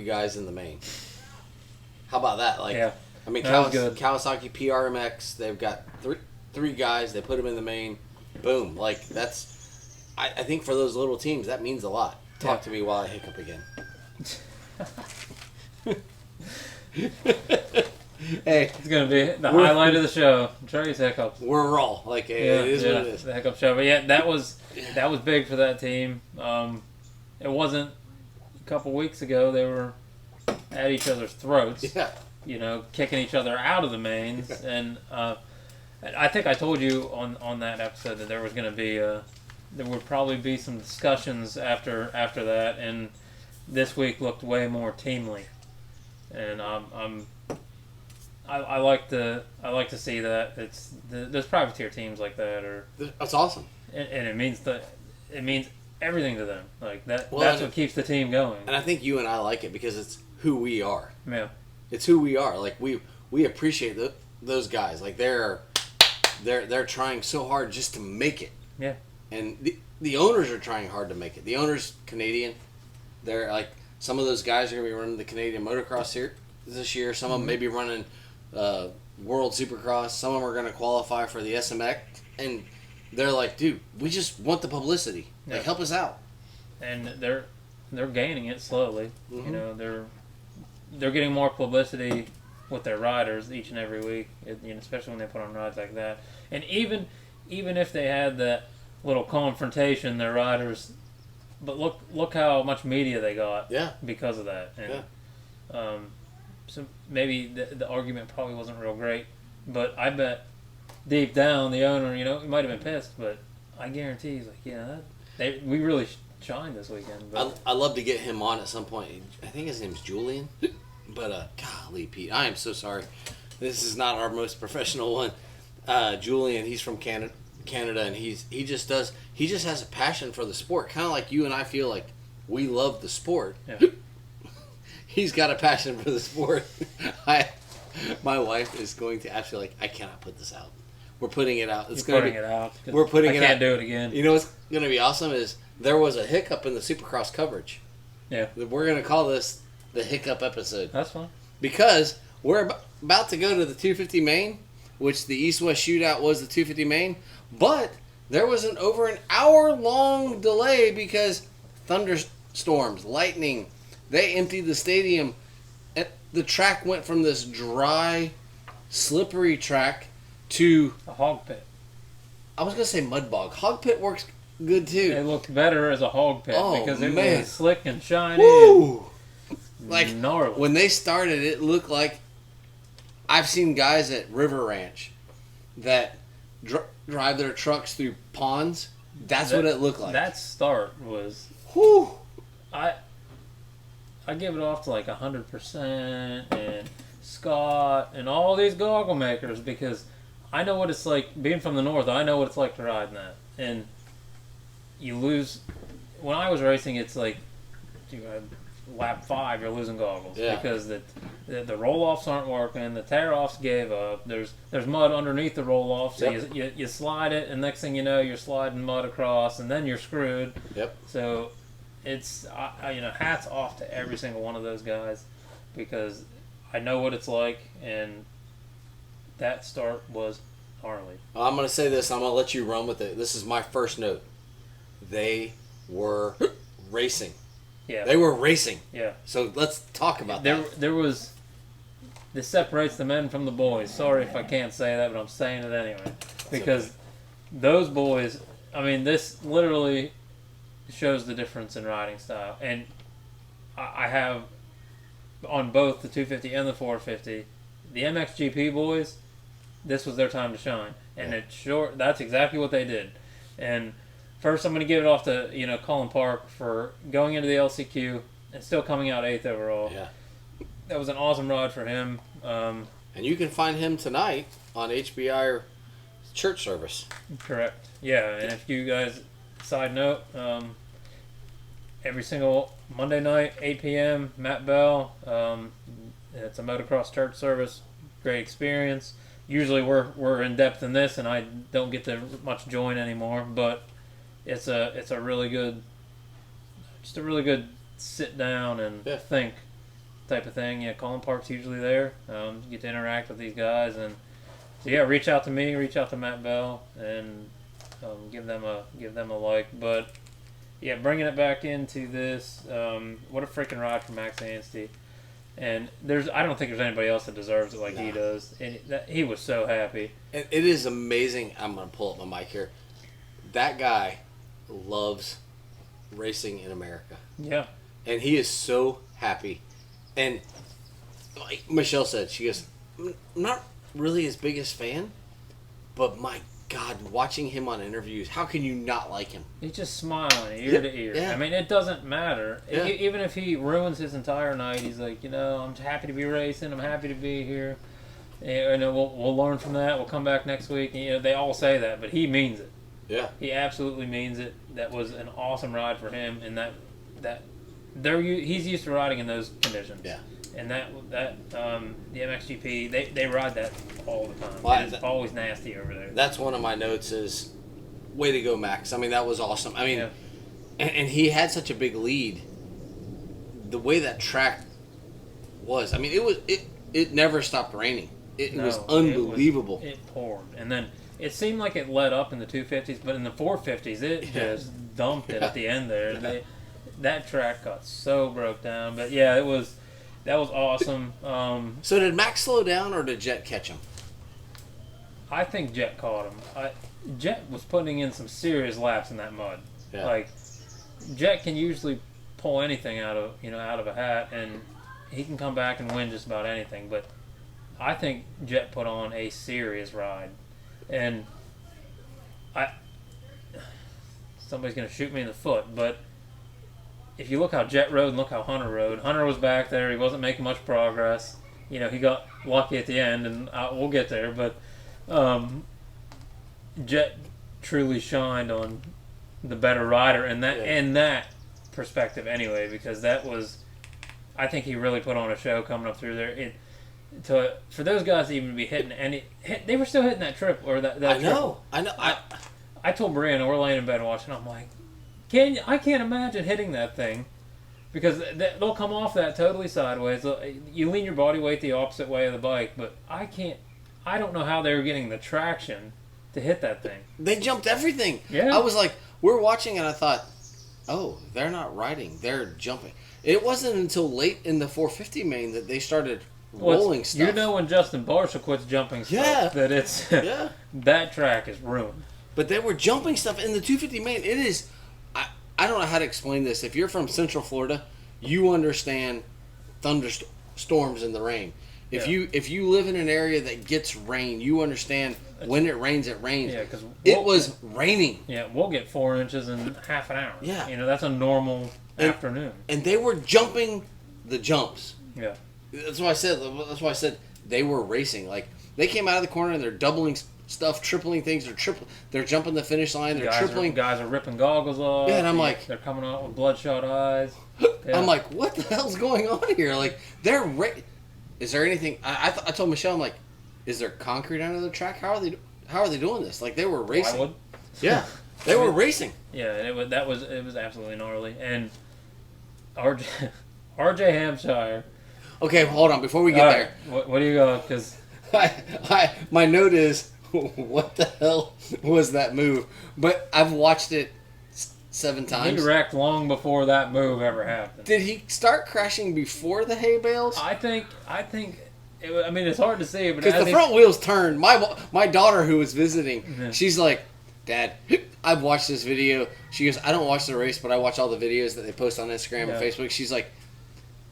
[SPEAKER 1] guys in the main. How about that? Like,
[SPEAKER 2] yeah.
[SPEAKER 1] I mean, Kawasaki PRMX, they've got three guys. They put them in the main. Boom. Like, that's. I think for those little teams, that means a lot. Talk to me while I hiccup again. Hey,
[SPEAKER 2] it's gonna be the highlight of the show. Trary's hiccups.
[SPEAKER 1] We're raw, like it is what it is.
[SPEAKER 2] The hiccup show, but that was big for that team. It wasn't a couple weeks ago. They were at each other's throats.
[SPEAKER 1] Yeah.
[SPEAKER 2] Kicking each other out of the mains, and I think I told you on that episode that there was gonna be there would probably be some discussions after that, and this week looked way more teamly, and I like to see that. It's there's privateer teams like that, or
[SPEAKER 1] that's awesome,
[SPEAKER 2] and it means everything to them. Like that. Well, that's what keeps the team going.
[SPEAKER 1] And I think you and I like it because it's who we are.
[SPEAKER 2] Yeah,
[SPEAKER 1] it's who we are. Like we appreciate those guys. Like they're trying so hard just to make it.
[SPEAKER 2] Yeah,
[SPEAKER 1] and the owners are trying hard to make it. The owners Canadian. They're like some of those guys are going to be running the Canadian motocross here this year. Some of them may be running World Supercross. Some of them are going to qualify for the SMX, and they're like, dude, we just want the publicity. Like, help us out.
[SPEAKER 2] And they're gaining it slowly. Mm-hmm. They're getting more publicity with their riders each and every week, especially when they put on rides like that. And even if they had that little confrontation, their riders. But look how much media they got because of that. And, so maybe the argument probably wasn't real great, but I bet deep down the owner, he might have been pissed, but I guarantee he's like, we really shined this weekend. But
[SPEAKER 1] I'd love to get him on at some point. I think his name's Julian, but golly, Pete, I am so sorry. This is not our most professional one. Julian, he's from Canada, and he just has a passion for the sport, kind of like you and I feel like we love the sport.
[SPEAKER 2] Yeah.
[SPEAKER 1] He's got a passion for the sport. My wife is going to actually I cannot put this out. We're putting it out. We're putting it out.
[SPEAKER 2] I can't do it again.
[SPEAKER 1] You know what's going to be awesome is there was a hiccup in the Supercross coverage.
[SPEAKER 2] Yeah.
[SPEAKER 1] We're going to call this the hiccup episode.
[SPEAKER 2] That's fine.
[SPEAKER 1] Because we're about to go to the 250 main, which the East-West shootout was the 250 main, but there was over an hour-long delay because storms, lightning. They emptied the stadium. And the track went from this dry, slippery track to
[SPEAKER 2] A hog pit.
[SPEAKER 1] I was gonna say mud bog. Hog pit works good too.
[SPEAKER 2] It looked better as a hog pit because it
[SPEAKER 1] man.
[SPEAKER 2] was slick and shiny.
[SPEAKER 1] Woo!
[SPEAKER 2] And
[SPEAKER 1] Like
[SPEAKER 2] gnarly.
[SPEAKER 1] when they started, it looked like I've seen guys at River Ranch that drive their trucks through ponds. That's what it looked like.
[SPEAKER 2] That start was.
[SPEAKER 1] Whew.
[SPEAKER 2] I give it off to like 100% and Scott and all these goggle makers because I know what it's like being from the north. I know what it's like to ride in that, and you lose. When I was racing, it's like lap 5, you're losing goggles because the roll offs aren't working. The tear offs gave up. There's mud underneath the roll off, so you slide it, and next thing you know, you're sliding mud across, and then you're screwed.
[SPEAKER 1] Yep.
[SPEAKER 2] So it's hats off to every single one of those guys because I know what it's like, and that start was gnarly.
[SPEAKER 1] I'm going to say this. I'm going to let you run with it. This is my first note. They were racing.
[SPEAKER 2] Yeah.
[SPEAKER 1] They were racing.
[SPEAKER 2] Yeah.
[SPEAKER 1] So let's talk about that.
[SPEAKER 2] There was... This separates the men from the boys. Sorry if I can't say that, but I'm saying it anyway. Because those boys... I mean, this literally shows the difference in riding style. And I have, on both the 250 and the 450, the MXGP boys, this was their time to shine. And that's exactly what they did. And first I'm going to give it off to, Colin Park for going into the LCQ and still coming out 8th overall.
[SPEAKER 1] Yeah.
[SPEAKER 2] That was an awesome ride for him.
[SPEAKER 1] And you can find him tonight on HBI church service. Correct.
[SPEAKER 2] Yeah, and if you guys, side note, every single Monday night, 8 p.m., Matt Bell, it's a motocross church service, great experience. Usually we're in depth in this, and I don't get to much join anymore, but it's a really good, just a really good sit down and think type of thing. Yeah, Colin Park's usually there. You get to interact with these guys, and so yeah, reach out to me, reach out to Matt Bell, and give them a like. But yeah, bringing it back into this, what a freaking ride for Max Anstey. And I don't think there's anybody else that deserves it like he does. And he was so happy.
[SPEAKER 1] And it is amazing. I'm going to pull up my mic here. That guy loves racing in America.
[SPEAKER 2] Yeah.
[SPEAKER 1] And he is so happy. And like Michelle said, she goes, I'm not really his biggest fan, but my God, watching him on interviews, how can you not like him?
[SPEAKER 2] He's just smiling ear to ear.
[SPEAKER 1] Yeah.
[SPEAKER 2] I mean, it doesn't matter.
[SPEAKER 1] Yeah.
[SPEAKER 2] Even if he ruins his entire night, he's like, I'm happy to be racing. I'm happy to be here. And we'll learn from that. We'll come back next week. And, they all say that, but he means it.
[SPEAKER 1] Yeah.
[SPEAKER 2] He absolutely means it. That was an awesome ride for him, and he's used to riding in those conditions.
[SPEAKER 1] Yeah.
[SPEAKER 2] And the MXGP, they ride that all the time.
[SPEAKER 1] Well,
[SPEAKER 2] it's always nasty over there.
[SPEAKER 1] That's one of my notes is, way to go, Max. I mean, that was awesome. I mean, and he had such a big lead. The way that track was, I mean, it never stopped raining. It was unbelievable.
[SPEAKER 2] It poured. And then it seemed like it let up in the 250s, but in the 450s, it just dumped it at the end there. That track got so broke down. But yeah, that was awesome.
[SPEAKER 1] So did Max slow down or did Jet catch him?
[SPEAKER 2] I think Jet caught him. Jet was putting in some serious laps in that mud.
[SPEAKER 1] Yeah.
[SPEAKER 2] Like Jet can usually pull anything out of a hat, and he can come back and win just about anything. But I think Jet put on a serious ride, and somebody's gonna shoot me in the foot, but if you look how Jet rode and look how Hunter rode, Hunter was back there. He wasn't making much progress. He got lucky at the end, and we'll get there. But Jet truly shined on the better rider in that perspective anyway, because that was, I think he really put on a show coming up through there. For those guys to even be hitting they were still hitting that trip or that.
[SPEAKER 1] I know.
[SPEAKER 2] I told Brianna, we're laying in bed watching. I'm like, I can't imagine hitting that thing, because they'll come off that totally sideways. You lean your body weight the opposite way of the bike, but I don't know how they were getting the traction to hit that thing.
[SPEAKER 1] They jumped everything.
[SPEAKER 2] Yeah.
[SPEAKER 1] I was like, we're watching and I thought, oh, they're not riding, they're jumping. It wasn't until late in the 450 main that they started rolling stuff.
[SPEAKER 2] You know when Justin Barcia quits jumping stuff, that it's that track is ruined.
[SPEAKER 1] But they were jumping stuff in the 250 main. It is, I don't know how to explain this. If you're from Central Florida, you understand thunderstorms in the rain. If you live in an area that gets rain, you understand when it rains, it rains.
[SPEAKER 2] Yeah, because
[SPEAKER 1] it was raining.
[SPEAKER 2] Yeah, we'll get 4 inches in half an hour.
[SPEAKER 1] Yeah.
[SPEAKER 2] You know, that's a normal afternoon.
[SPEAKER 1] And they were jumping the jumps.
[SPEAKER 2] Yeah.
[SPEAKER 1] That's why I said they were racing. Like, they came out of the corner and they're doubling stuff, tripling things. They're jumping the finish line. They're tripling.
[SPEAKER 2] Guys are ripping goggles off.
[SPEAKER 1] Yeah, and I'm like,
[SPEAKER 2] they're coming out with bloodshot eyes. Yeah.
[SPEAKER 1] I'm like, what the hell's going on here? Like, is there anything? I told Michelle, I'm like, is there concrete under the track? How are they doing this? Like, they were racing.
[SPEAKER 2] Plywood?
[SPEAKER 1] Yeah, they were racing.
[SPEAKER 2] Yeah, and it was absolutely gnarly. And RJ Hampshire.
[SPEAKER 1] Okay, hold on before we get there.
[SPEAKER 2] What do you got? Because
[SPEAKER 1] my note is, what the hell was that move? But I've watched it 7 times.
[SPEAKER 2] He wrecked long before that move ever happened.
[SPEAKER 1] Did he start crashing before the hay bales?
[SPEAKER 2] I think. I mean, it's hard to say, but
[SPEAKER 1] because the front wheels turned. My daughter, who was visiting, she's like, "Dad, I've watched this video." She goes, "I don't watch the race, but I watch all the videos that they post on Instagram and Facebook." She's like,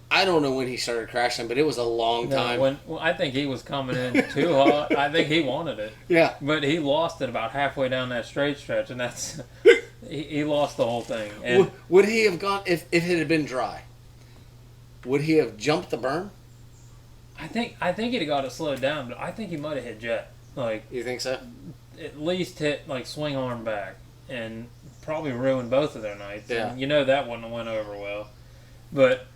[SPEAKER 1] I don't know when he started crashing, but it was a long time.
[SPEAKER 2] I think he was coming in too hot. I think he wanted it.
[SPEAKER 1] Yeah.
[SPEAKER 2] But he lost it about halfway down that straight stretch, and that's he lost the whole thing. And
[SPEAKER 1] would he have gone if it had been dry? Would he have jumped the berm?
[SPEAKER 2] I think he'd have got it slowed down, but I think he might have hit jet. Like,
[SPEAKER 1] you think so?
[SPEAKER 2] At least hit like swing arm back, and probably ruined both of their nights.
[SPEAKER 1] Yeah.
[SPEAKER 2] And you know that wouldn't have went over well, but.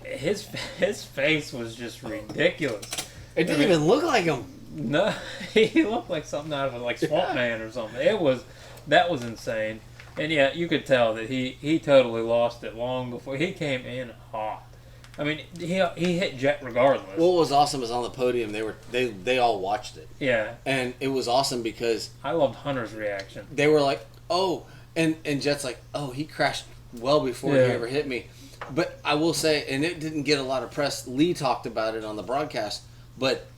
[SPEAKER 2] His face was just ridiculous.
[SPEAKER 1] It didn't even look like him.
[SPEAKER 2] No, he looked like something out of like Swamp Man or something. That was insane. And yeah, you could tell that he totally lost it long before he came in hot. I mean, he hit jet regardless.
[SPEAKER 1] What was awesome is on the podium they all watched it.
[SPEAKER 2] Yeah,
[SPEAKER 1] and it was awesome because
[SPEAKER 2] I loved Hunter's reaction.
[SPEAKER 1] They were like, "Oh," and Jet's like, "Oh, he crashed well before he ever hit me." But I will say, and it didn't get a lot of press. Lee talked about it on the broadcast, but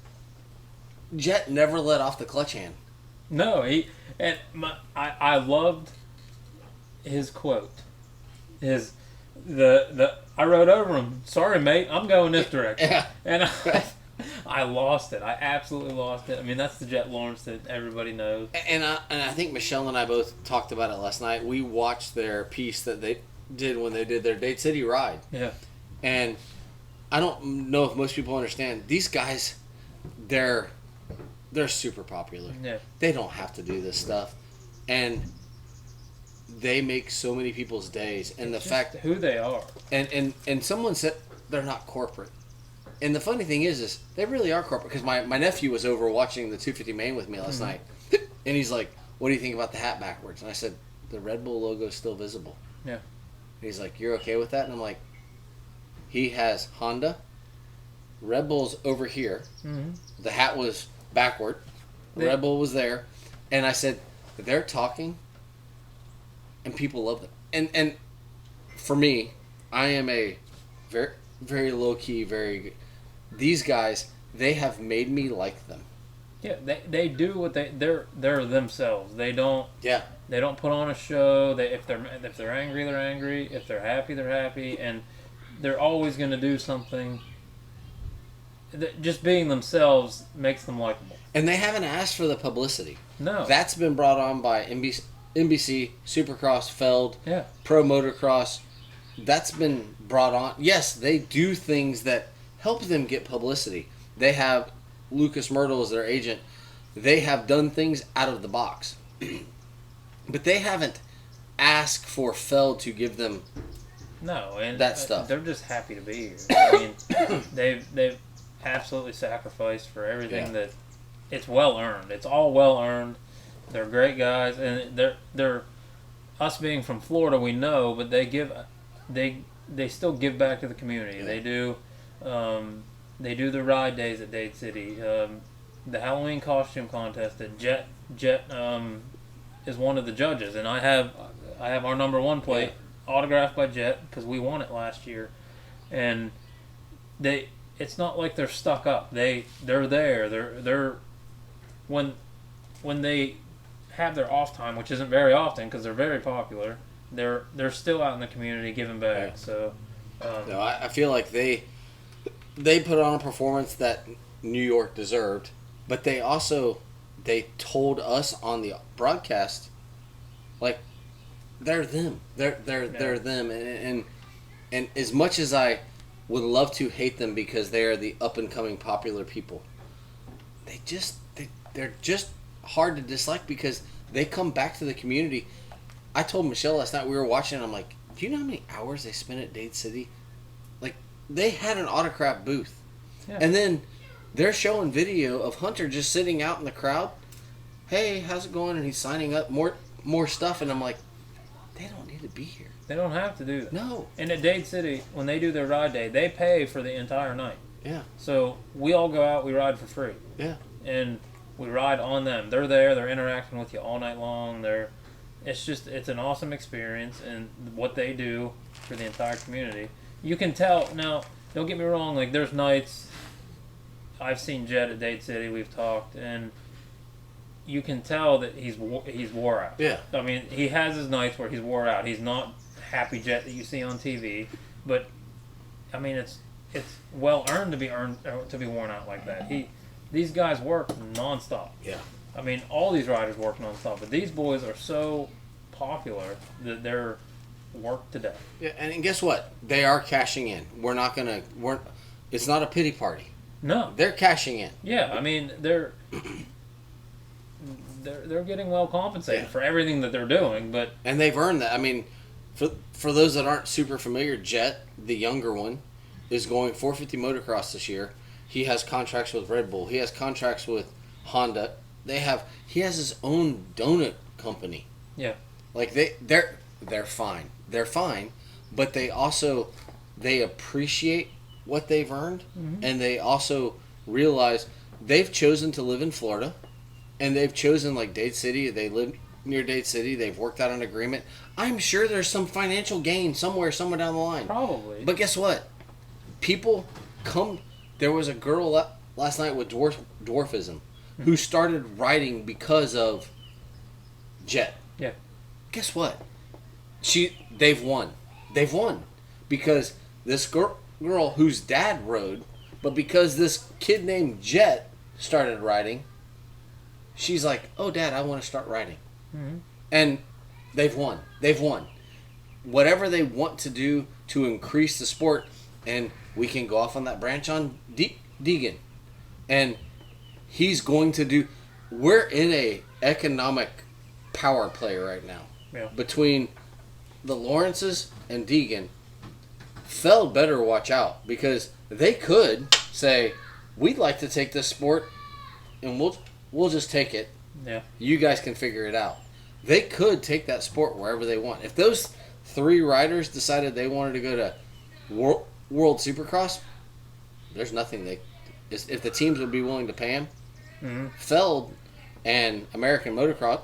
[SPEAKER 1] Jet never let off the clutch hand.
[SPEAKER 2] No, I loved his quote. I wrote over him, "Sorry, mate, I'm going this direction."
[SPEAKER 1] Yeah.
[SPEAKER 2] And I lost it. I absolutely lost it. I mean, that's the Jet Lawrence that everybody knows.
[SPEAKER 1] And I think Michelle and I both talked about it last night. We watched their piece that they did when they did their Dade City ride.
[SPEAKER 2] Yeah.
[SPEAKER 1] And I don't know if most people understand. These guys, they're super popular.
[SPEAKER 2] Yeah.
[SPEAKER 1] They don't have to do this stuff. And they make so many people's days. And
[SPEAKER 2] it's
[SPEAKER 1] the fact
[SPEAKER 2] who they are.
[SPEAKER 1] And someone said they're not corporate. And the funny thing is they really are corporate. Because my nephew was over watching the 250 main with me last night. And he's like, "What do you think about the hat backwards?" And I said, "The Red Bull logo is still visible."
[SPEAKER 2] Yeah.
[SPEAKER 1] And he's like, "You're okay with that?" And I'm like, he has Honda. Red Bull's over here. Mm-hmm. The hat was backward. Red Bull was there. And I said, they're talking, and people love them. And for me, I am a very, very low-key, very good. These guys, they have made me like them.
[SPEAKER 2] Yeah, they do what they're themselves. They don't.
[SPEAKER 1] Yeah. They
[SPEAKER 2] don't put on a show. If they're angry, they're angry. If they're happy, they're happy, and they're always going to do something. Just being themselves makes them likable.
[SPEAKER 1] And they haven't asked for the publicity.
[SPEAKER 2] No.
[SPEAKER 1] That's been brought on by NBC, Supercross, Feld, Pro Motocross. That's been brought on. Yes, they do things that help them get publicity. They have Lucas Myrtle as their agent. They have done things out of the box. But they haven't asked for Feld to give them that stuff.
[SPEAKER 2] They're just happy to be here. I mean, they've absolutely sacrificed for everything that it's well earned. It's all well earned. They're great guys, and they're us being from Florida, we know, but they still give back to the community. Yeah. They do the ride days at Dade City. The Halloween costume contest that Jet is one of the judges, and I I have our number 1 plate autographed by Jet because we won it last year, and it's not like they're stuck up. They're there. They're when they have their off time, which isn't very often because they're very popular. They're still out in the community giving back.
[SPEAKER 1] Yeah.
[SPEAKER 2] So
[SPEAKER 1] no, I feel like they put on a performance that New York deserved, but they told us on the broadcast, like, they're them. They're them, and as much as I would love to hate them because they are the up and coming popular people, they're just hard to dislike because they come back to the community. I told Michelle last night, we were watching, and I'm like, do you know how many hours they spent at Dade City? Like, they had an autograph booth. Yeah. And then they're showing video of Hunter just sitting out in the crowd. Hey, how's it going? And he's signing up more stuff, and I'm like, they don't need to be here.
[SPEAKER 2] They don't have to do that.
[SPEAKER 1] No.
[SPEAKER 2] And at Dade City, when they do their ride day, they pay for the entire night.
[SPEAKER 1] Yeah.
[SPEAKER 2] So we all go out, we ride for free.
[SPEAKER 1] Yeah.
[SPEAKER 2] And we ride on them. They're there, they're interacting with you all night long. It's an awesome experience, and what they do for the entire community. You can tell, now, don't get me wrong, like, there's nights, I've seen Jet at Dade City, we've talked, and you can tell that he's wore out.
[SPEAKER 1] Yeah.
[SPEAKER 2] I mean, he has his nights where he's wore out. He's not happy Jet that you see on TV, but I mean, it's well earned to be worn out like that. These guys work nonstop.
[SPEAKER 1] Yeah.
[SPEAKER 2] I mean, all these riders work nonstop, but these boys are so popular that they're worked to death.
[SPEAKER 1] Yeah, and guess what? They are cashing in. It's not a pity party.
[SPEAKER 2] No.
[SPEAKER 1] They're cashing in.
[SPEAKER 2] Yeah, I mean, they're getting well compensated for everything that they're doing,
[SPEAKER 1] and they've earned that. I mean, for those that aren't super familiar, Jet, the younger one, is going 450 motocross this year. He has contracts with Red Bull. He has contracts with Honda. He has his own donut company.
[SPEAKER 2] Yeah.
[SPEAKER 1] Like they're fine. They're fine, but they appreciate what they've earned, and they also realize they've chosen to live in Florida, and they've chosen, like, Dade City. They live near Dade City. They've worked out an agreement. I'm sure there's some financial gain somewhere down the line.
[SPEAKER 2] Probably.
[SPEAKER 1] But guess what? People come. There was a girl last night with dwarfism who started riding because of Jet.
[SPEAKER 2] Yeah.
[SPEAKER 1] Guess what? They've won. They've won because this girl whose dad rode, but because this kid named Jet started riding, she's like, "Oh, Dad, I want to start riding." Mm-hmm. And they've won. They've won. Whatever they want to do to increase the sport, and we can go off on that branch on Deegan, and he's going to do. We're in a economic power play right now between the Lawrences and Deegan. Feld better watch out because they could say, "We'd like to take this sport, and we'll just take it.
[SPEAKER 2] Yeah,
[SPEAKER 1] you guys can figure it out." They could take that sport wherever they want. If those 3 riders decided they wanted to go to World Supercross, there's nothing if the teams would be willing to pay them. Mm-hmm. Feld and American Motocross,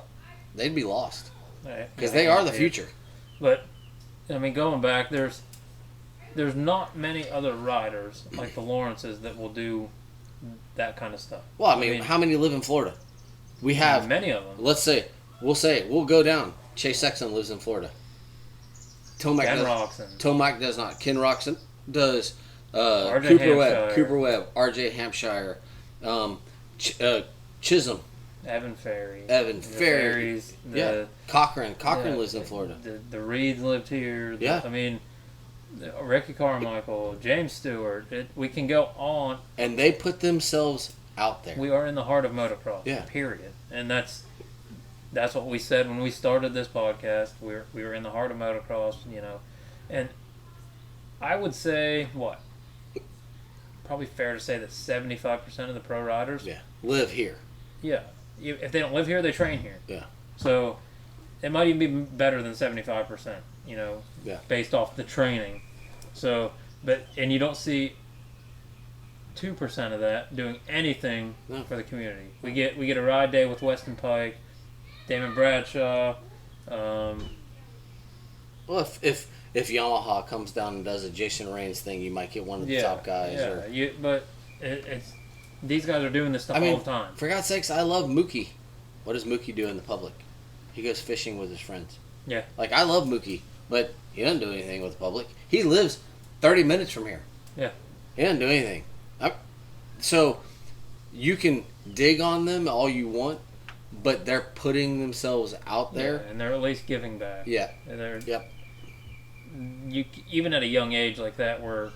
[SPEAKER 1] they'd be lost because they are the future.
[SPEAKER 2] But I mean, going back, there's not many other riders like the Lawrences that will do that kind of stuff.
[SPEAKER 1] Well, I mean, how many live in Florida? We have
[SPEAKER 2] many of them.
[SPEAKER 1] We'll go down. Chase Sexton lives in Florida.
[SPEAKER 2] Ken Roxon.
[SPEAKER 1] Tomac does not. Ken Roxon does. Cooper Webb, R.J. Hampshire, Chisholm.
[SPEAKER 2] Evan Ferry.
[SPEAKER 1] Ferries. Cochran. Cochran lives in Florida.
[SPEAKER 2] The Reeds lived here. I mean, Ricky Carmichael, James Stewart. We can go on.
[SPEAKER 1] And they put themselves out there.
[SPEAKER 2] We are in the heart of motocross.
[SPEAKER 1] Yeah.
[SPEAKER 2] Period. And that's what we said when we started this podcast. We were in the heart of motocross, and I would say probably fair to say that 75% of the pro riders
[SPEAKER 1] live here.
[SPEAKER 2] Yeah. If they don't live here, they train here.
[SPEAKER 1] Yeah.
[SPEAKER 2] So it might even be better than 75%, based off the training. So, and you don't see 2% of that doing anything for the community. We get a ride day with Weston Pike, Damon Bradshaw,
[SPEAKER 1] Well, if Yamaha comes down and does a Jason Reigns thing, you might get one of the top guys.
[SPEAKER 2] Yeah, but it's these guys are doing this stuff all the time.
[SPEAKER 1] For God's sakes, I love Mookie. What does Mookie do in the public? He goes fishing with his friends.
[SPEAKER 2] Yeah.
[SPEAKER 1] Like, I love Mookie, but he doesn't do anything with the public. He lives 30 minutes from here.
[SPEAKER 2] Yeah.
[SPEAKER 1] He doesn't do anything. So, you can dig on them all you want, but they're putting themselves out there.
[SPEAKER 2] Yeah, and they're at least giving back.
[SPEAKER 1] Yeah.
[SPEAKER 2] Yep. Even at a young age like that, where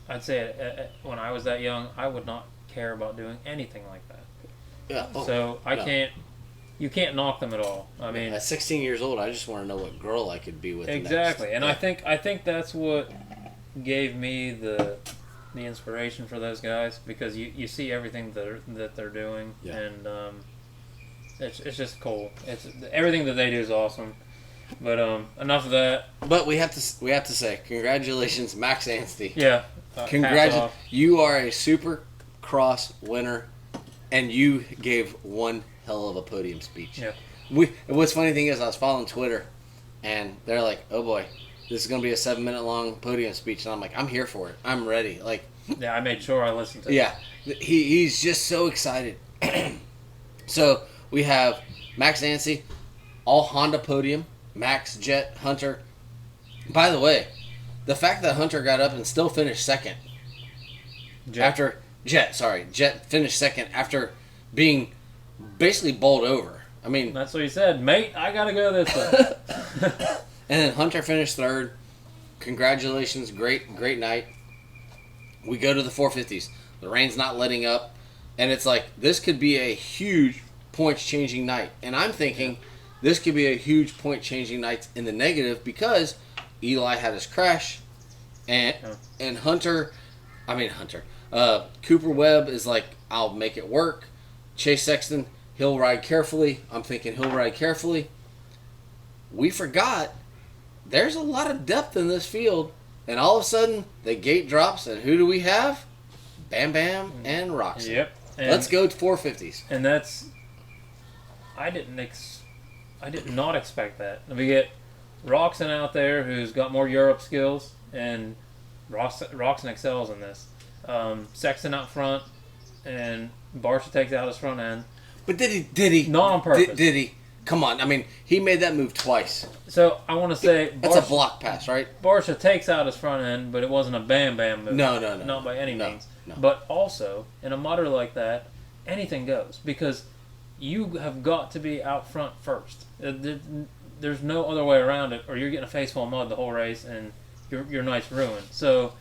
[SPEAKER 2] I'd say when I was that young, I would not care about doing anything like that.
[SPEAKER 1] Yeah. Oh,
[SPEAKER 2] so you can't knock them at all. I mean,
[SPEAKER 1] at 16 years old, I just want to know what girl I could be with.
[SPEAKER 2] Exactly,
[SPEAKER 1] next.
[SPEAKER 2] And I think that's what gave me the inspiration for those guys, because you see everything that they're doing, and it's just cool. It's everything that they do is awesome. But enough of that.
[SPEAKER 1] But we have to say congratulations, Max Anstey.
[SPEAKER 2] Yeah.
[SPEAKER 1] Congratulations. You are a Supercross winner, and you gave one hell of a podium speech.
[SPEAKER 2] Yeah.
[SPEAKER 1] What's funny thing is I was following Twitter, and they're like, "Oh boy, this is gonna be a 7-minute long podium speech," and I'm like, "I'm here for it. I'm ready." Like.
[SPEAKER 2] Yeah, I made sure I listened to it.
[SPEAKER 1] Yeah, he's just so excited. So we have Max Anstey, all Honda podium. Max, Jet, Hunter. By the way, the fact that Hunter got up and still finished second Jet finished second after being basically bowled over. I mean,
[SPEAKER 2] that's what he said, mate. I gotta go this way.
[SPEAKER 1] And then Hunter finished third. Congratulations, great night. We go to the 450s. The rain's not letting up, and it's like this could be a huge points-changing night. And I'm thinking. This could be a huge point-changing night in the negative because Eli had his crash, and Cooper Webb is like, I'll make it work. Chase Sexton, he'll ride carefully. I'm thinking he'll ride carefully. We forgot there's a lot of depth in this field, and all of a sudden the gate drops, and who do we have? Bam Bam and Roxy.
[SPEAKER 2] Yep. And
[SPEAKER 1] let's go to 450s.
[SPEAKER 2] And that's I did not expect that. We get Roxon out there, who's got more Europe skills, and Roxon excels in this. Sexton out front, and Barsha takes out his front end.
[SPEAKER 1] But did he?
[SPEAKER 2] Not on purpose.
[SPEAKER 1] Did he? Come on. I mean, he made that move twice.
[SPEAKER 2] So I want to say
[SPEAKER 1] that's a block pass, right?
[SPEAKER 2] Barsha takes out his front end, but it wasn't a Bam Bam move.
[SPEAKER 1] No.
[SPEAKER 2] Not by any means.
[SPEAKER 1] No.
[SPEAKER 2] But also, in a mutter like that, anything goes, because you have got to be out front first. There's no other way around it, or you're getting a face full of mud the whole race, and your night's ruined. So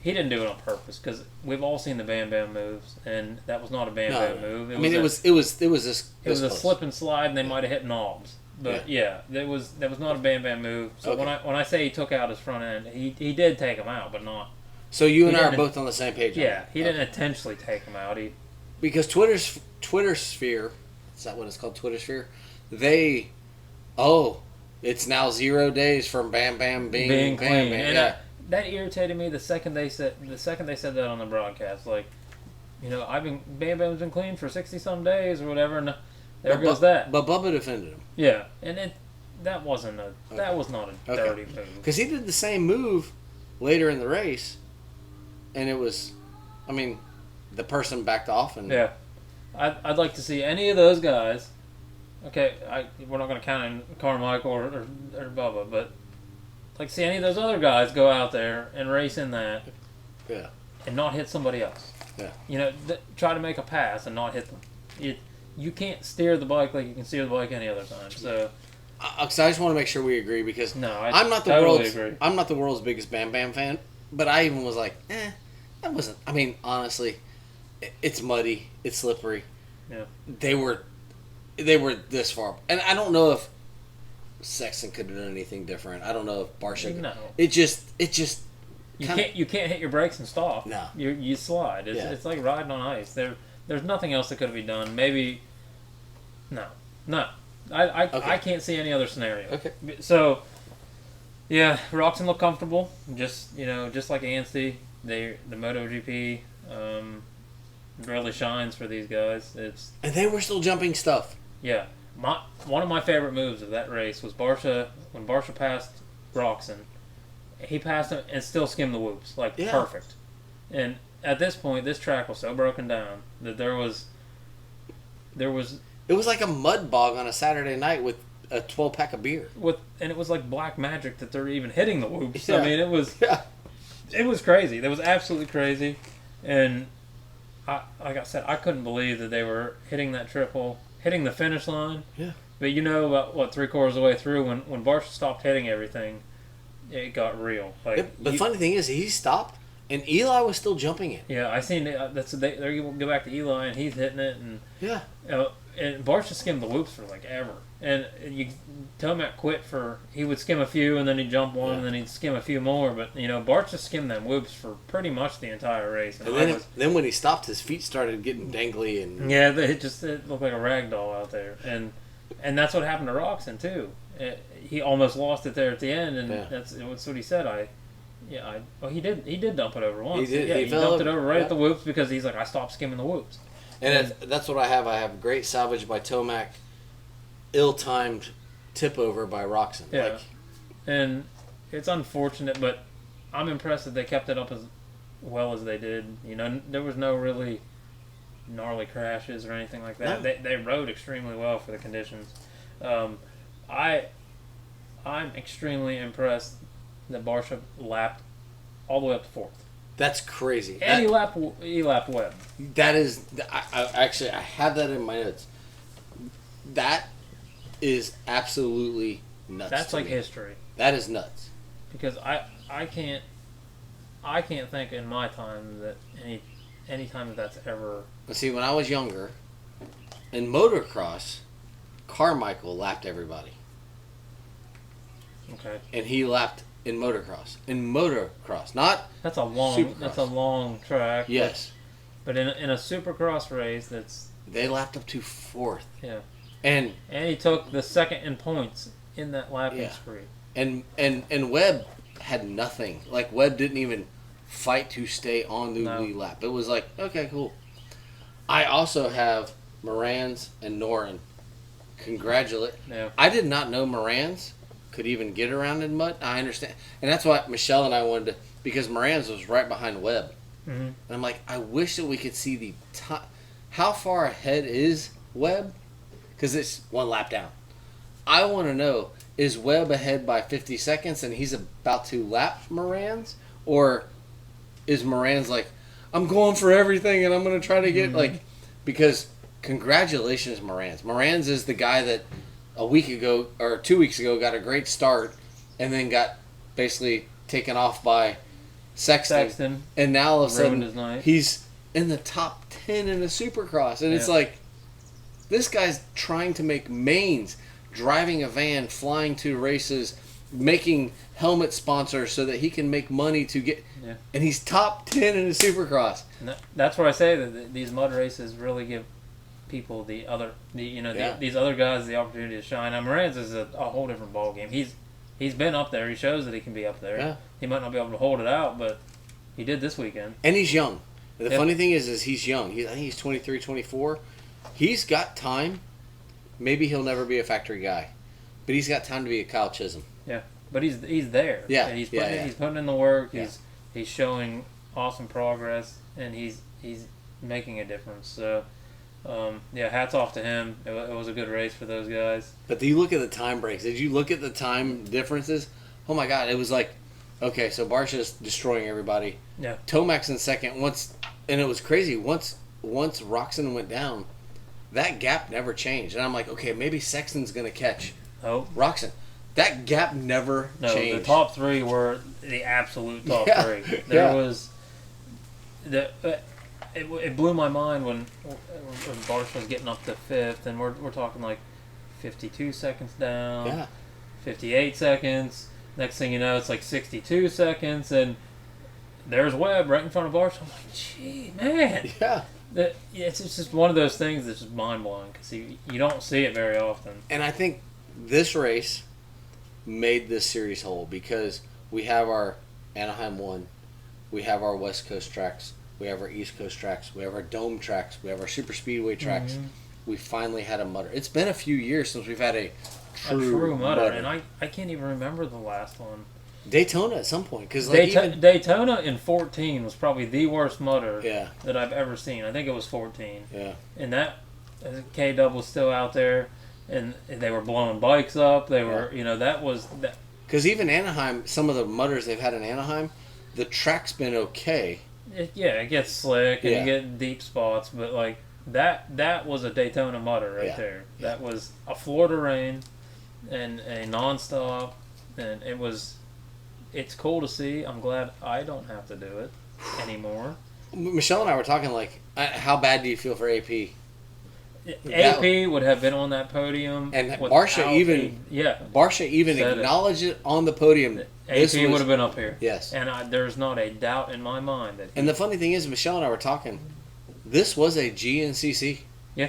[SPEAKER 2] he didn't do it on purpose, because we've all seen the Bam Bam moves, and that was not a Bam Bam move.
[SPEAKER 1] It was a
[SPEAKER 2] slip and slide, and they might have hit knobs. But that was not a Bam Bam move. So when I say he took out his front end, he did take him out, but not.
[SPEAKER 1] So you and I are both on the same page.
[SPEAKER 2] Yeah, he didn't intentionally take him out.
[SPEAKER 1] Because Twitter sphere, is that what it's called? Twitter sphere. It's now 0 days from Bam Bam being Bam
[SPEAKER 2] clean.
[SPEAKER 1] Bam.
[SPEAKER 2] And that irritated me the second they said that on the broadcast. Like, Bam Bam's been clean for 60-some days or whatever, and there goes that.
[SPEAKER 1] But Bubba defended him.
[SPEAKER 2] Yeah, and that was not a dirty move.
[SPEAKER 1] Because he did the same move later in the race, and it was, the person backed off and.
[SPEAKER 2] Yeah. I'd like to see any of those guys. Okay, we're not going to count in Carmichael or Bubba, but like see any of those other guys go out there and race in that, and not hit somebody else.
[SPEAKER 1] Yeah.
[SPEAKER 2] Try to make a pass and not hit them. You can't steer the bike like you can steer the bike any other time. So.
[SPEAKER 1] I just want to make sure we agree, because
[SPEAKER 2] I'm not the
[SPEAKER 1] world's biggest Bam Bam fan, but I even was like, that wasn't. Honestly. It's muddy. It's slippery.
[SPEAKER 2] Yeah. They
[SPEAKER 1] were this far, and I don't know if Sexton could have done anything different. I don't know if Barsha.
[SPEAKER 2] No.
[SPEAKER 1] It just.
[SPEAKER 2] You can't hit your brakes and stop.
[SPEAKER 1] No.
[SPEAKER 2] You slide. It's like riding on ice. There's nothing else that could be done. Maybe. No. I can't see any other scenario.
[SPEAKER 1] Okay.
[SPEAKER 2] So. Yeah, Roxon looked comfortable. Just like Anstey, the MotoGP. Really shines for these guys. And
[SPEAKER 1] they were still jumping stuff.
[SPEAKER 2] Yeah, One of my favorite moves of that race was Barsha when Barsha passed Roxon. He passed him and still skimmed the whoops perfect. And at this point, this track was so broken down that there was. It
[SPEAKER 1] was like a mud bog on a Saturday night with a 12-pack of beer.
[SPEAKER 2] And it was like black magic that they're even hitting the whoops.
[SPEAKER 1] Yeah.
[SPEAKER 2] I mean, it was crazy. It was absolutely crazy. And like I said, I couldn't believe that they were hitting that triple, hitting the finish line.
[SPEAKER 1] Yeah.
[SPEAKER 2] But about 3/4 of the way through, when Barsha stopped hitting everything, it got real.
[SPEAKER 1] The funny thing is, he stopped, and Eli was still jumping it.
[SPEAKER 2] Yeah, I seen it. They go back to Eli, and he's hitting it, and and Barsha skimmed the whoops for ever. And Tomac quit he would skim a few, and then he'd jump one, and then he'd skim a few more. But Barsha skimmed them whoops for pretty much the entire race.
[SPEAKER 1] And then when he stopped, his feet started getting dangly, and
[SPEAKER 2] it looked like a rag doll out there. And that's what happened to Roxon too. He almost lost it there at the end, and that's what he said. He did dump it over once. He dumped it over right at the whoops because he's like, I stopped skimming the whoops.
[SPEAKER 1] And that's what I have. I have great salvage by Tomac, ill-timed tip over by Roxon.
[SPEAKER 2] Yeah. And it's unfortunate, but I'm impressed that they kept it up as well as they did. There was no really gnarly crashes or anything like that. No. They rode extremely well for the conditions. I'm extremely impressed that Barsha lapped all the way up to 4th.
[SPEAKER 1] That's crazy.
[SPEAKER 2] And he lapped Webb.
[SPEAKER 1] That is, I have that in my notes. That is absolutely nuts.
[SPEAKER 2] That's like history.
[SPEAKER 1] That is nuts.
[SPEAKER 2] Because I can't think in my time that any time that's ever.
[SPEAKER 1] See, when I was younger, in motocross, Carmichael lapped everybody.
[SPEAKER 2] Okay.
[SPEAKER 1] And he lapped in motocross. In motocross, not
[SPEAKER 2] that's a long
[SPEAKER 1] Supercross.
[SPEAKER 2] That's a long track.
[SPEAKER 1] Yes.
[SPEAKER 2] But in a supercross race,
[SPEAKER 1] they lapped up to 4th.
[SPEAKER 2] Yeah.
[SPEAKER 1] And
[SPEAKER 2] he took the second in points in that lapping spree.
[SPEAKER 1] And Webb had nothing. Webb didn't even fight to stay on the lead lap. It was like, okay, cool. I also have Moran's and Noren. Congratulate.
[SPEAKER 2] Yeah.
[SPEAKER 1] I did not know Moran's could even get around in mud. I understand. And that's why Michelle and I wanted to, because Moran's was right behind Webb.
[SPEAKER 2] Mm-hmm.
[SPEAKER 1] And I'm like, I wish that we could see the time. How far ahead is Webb? Because it's one lap down. I want to know, is Webb ahead by 50 seconds and he's about to lap Moran's? Or is Moran's like, I'm going for everything and I'm going to try to get, because congratulations, Moran's. Moran's is the guy that a week ago or 2 weeks ago got a great start and then got basically taken off by Sexton. And now all of a sudden he's in the top 10 in the Supercross. And it's like, this guy's trying to make mains, driving a van, flying to races, making helmet sponsors so that he can make money to get... Yeah. And he's top 10 in the Supercross.
[SPEAKER 2] And that's where I say that these mud races really give people these other guys the opportunity to shine. Now, Moran's is a whole different ballgame. He's been up there. He shows that he can be up there. Yeah. He might not be able to hold it out, but he did this weekend.
[SPEAKER 1] And he's young. The funny thing is he's young. I think he's 23, 24. He's got time. Maybe he'll never be a factory guy, but he's got time to be a Kyle Chisholm.
[SPEAKER 2] Yeah, but he's there.
[SPEAKER 1] Yeah,
[SPEAKER 2] and he's putting in the work. Yeah. He's showing awesome progress, and he's making a difference. So, hats off to him. It was a good race for those guys.
[SPEAKER 1] But do you look at the time breaks? Did you look at the time differences? Oh my God! It was like, okay, so Barsha's destroying everybody.
[SPEAKER 2] Yeah.
[SPEAKER 1] Tomac's in second and it was crazy. Once Roxon went down, that gap never changed. And I'm like, okay, maybe Sexton's going to catch Roxon. That gap never changed.
[SPEAKER 2] The top three were the absolute top three. There was... It blew my mind when Barsha was getting up to 5th, and we're talking like 52 seconds down, 58 seconds. Next thing you know, it's like 62 seconds, and there's Webb right in front of Barsha. I'm like, gee, man.
[SPEAKER 1] Yeah.
[SPEAKER 2] It's just one of those things that's just mind-blowing because you don't see it very often.
[SPEAKER 1] And I think this race made this series whole because we have our Anaheim 1, we have our West Coast tracks, we have our East Coast tracks, we have our Dome tracks, we have our Super Speedway tracks. Mm-hmm. we finally had a mutter. It's been a few years since we've had a
[SPEAKER 2] true mutter, and I can't even remember the last one.
[SPEAKER 1] Daytona at some point, because like
[SPEAKER 2] Daytona in 14 was probably the worst mutter
[SPEAKER 1] yeah.
[SPEAKER 2] that I've ever seen. I think it was 14.
[SPEAKER 1] Yeah.
[SPEAKER 2] And that K-Dub was still out there, and they were blowing bikes up. They were, that was that.
[SPEAKER 1] Because even Anaheim, some of the mutters they've had in Anaheim, the track's been okay.
[SPEAKER 2] It gets slick and you get deep spots, but like that was a Daytona mutter right there. Yeah. That was a Florida rain and a nonstop, and it's cool to see. I'm glad I don't have to do it anymore.
[SPEAKER 1] Michelle and I were talking like, how bad do you feel for AP?
[SPEAKER 2] AP would have been on that podium,
[SPEAKER 1] and Barsha even acknowledged it on the podium.
[SPEAKER 2] AP would have been up here.
[SPEAKER 1] Yes,
[SPEAKER 2] and there's not a doubt in my mind that.
[SPEAKER 1] And the funny thing is, Michelle and I were talking. This was a GNCC.
[SPEAKER 2] Yeah,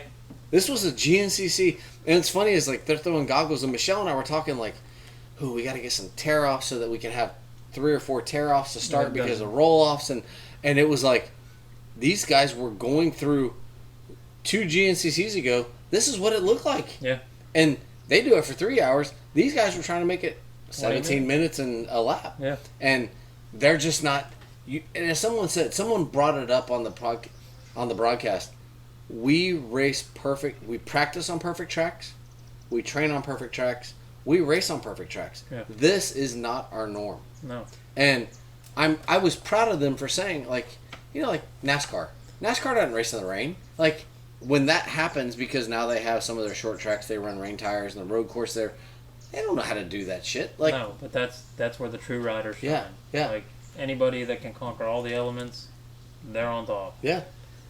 [SPEAKER 1] this was a GNCC, and it's funny is like they're throwing goggles, and Michelle and I were talking like, "Ooh, we got to get some tear offs so that we can have 3 or 4 tear offs to start because of roll offs," and it was like these guys were going through. 2 GNCCs ago, this is what it looked like.
[SPEAKER 2] Yeah.
[SPEAKER 1] And they do it for 3 hours. These guys were trying to make it 17 minutes and a lap.
[SPEAKER 2] Yeah.
[SPEAKER 1] And they're just not. And as someone brought it up on the broadcast. We race perfect. We practice on perfect tracks. We train on perfect tracks. We race on perfect tracks.
[SPEAKER 2] Yeah.
[SPEAKER 1] This is not our norm.
[SPEAKER 2] No.
[SPEAKER 1] And I was proud of them for saying like NASCAR. NASCAR doesn't race in the rain. Like. When that happens, because now they have some of their short tracks, they run rain tires and the road course there. They don't know how to do that shit. Like,
[SPEAKER 2] no, but that's where the true riders shine.
[SPEAKER 1] Yeah.
[SPEAKER 2] Like anybody that can conquer all the elements, they're on top.
[SPEAKER 1] Yeah.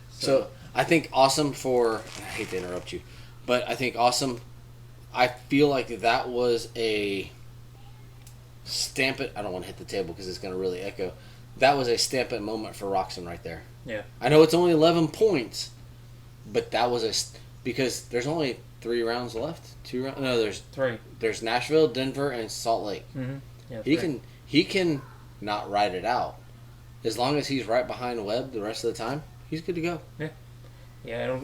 [SPEAKER 1] So I think awesome for. I hate to interrupt you, but I think awesome. I feel like that was a stamp it. I don't want to hit the table because it's going to really echo. That was a stamp it moment for Roxon right there.
[SPEAKER 2] Yeah.
[SPEAKER 1] I know it's only 11 points. But that was because there's only 3 rounds left. 2 rounds? No, there's
[SPEAKER 2] 3.
[SPEAKER 1] There's Nashville, Denver, and Salt Lake.
[SPEAKER 2] Mm-hmm. Yeah,
[SPEAKER 1] he can not ride it out as long as he's right behind Webb the rest of the time. He's good to go.
[SPEAKER 2] Yeah, yeah.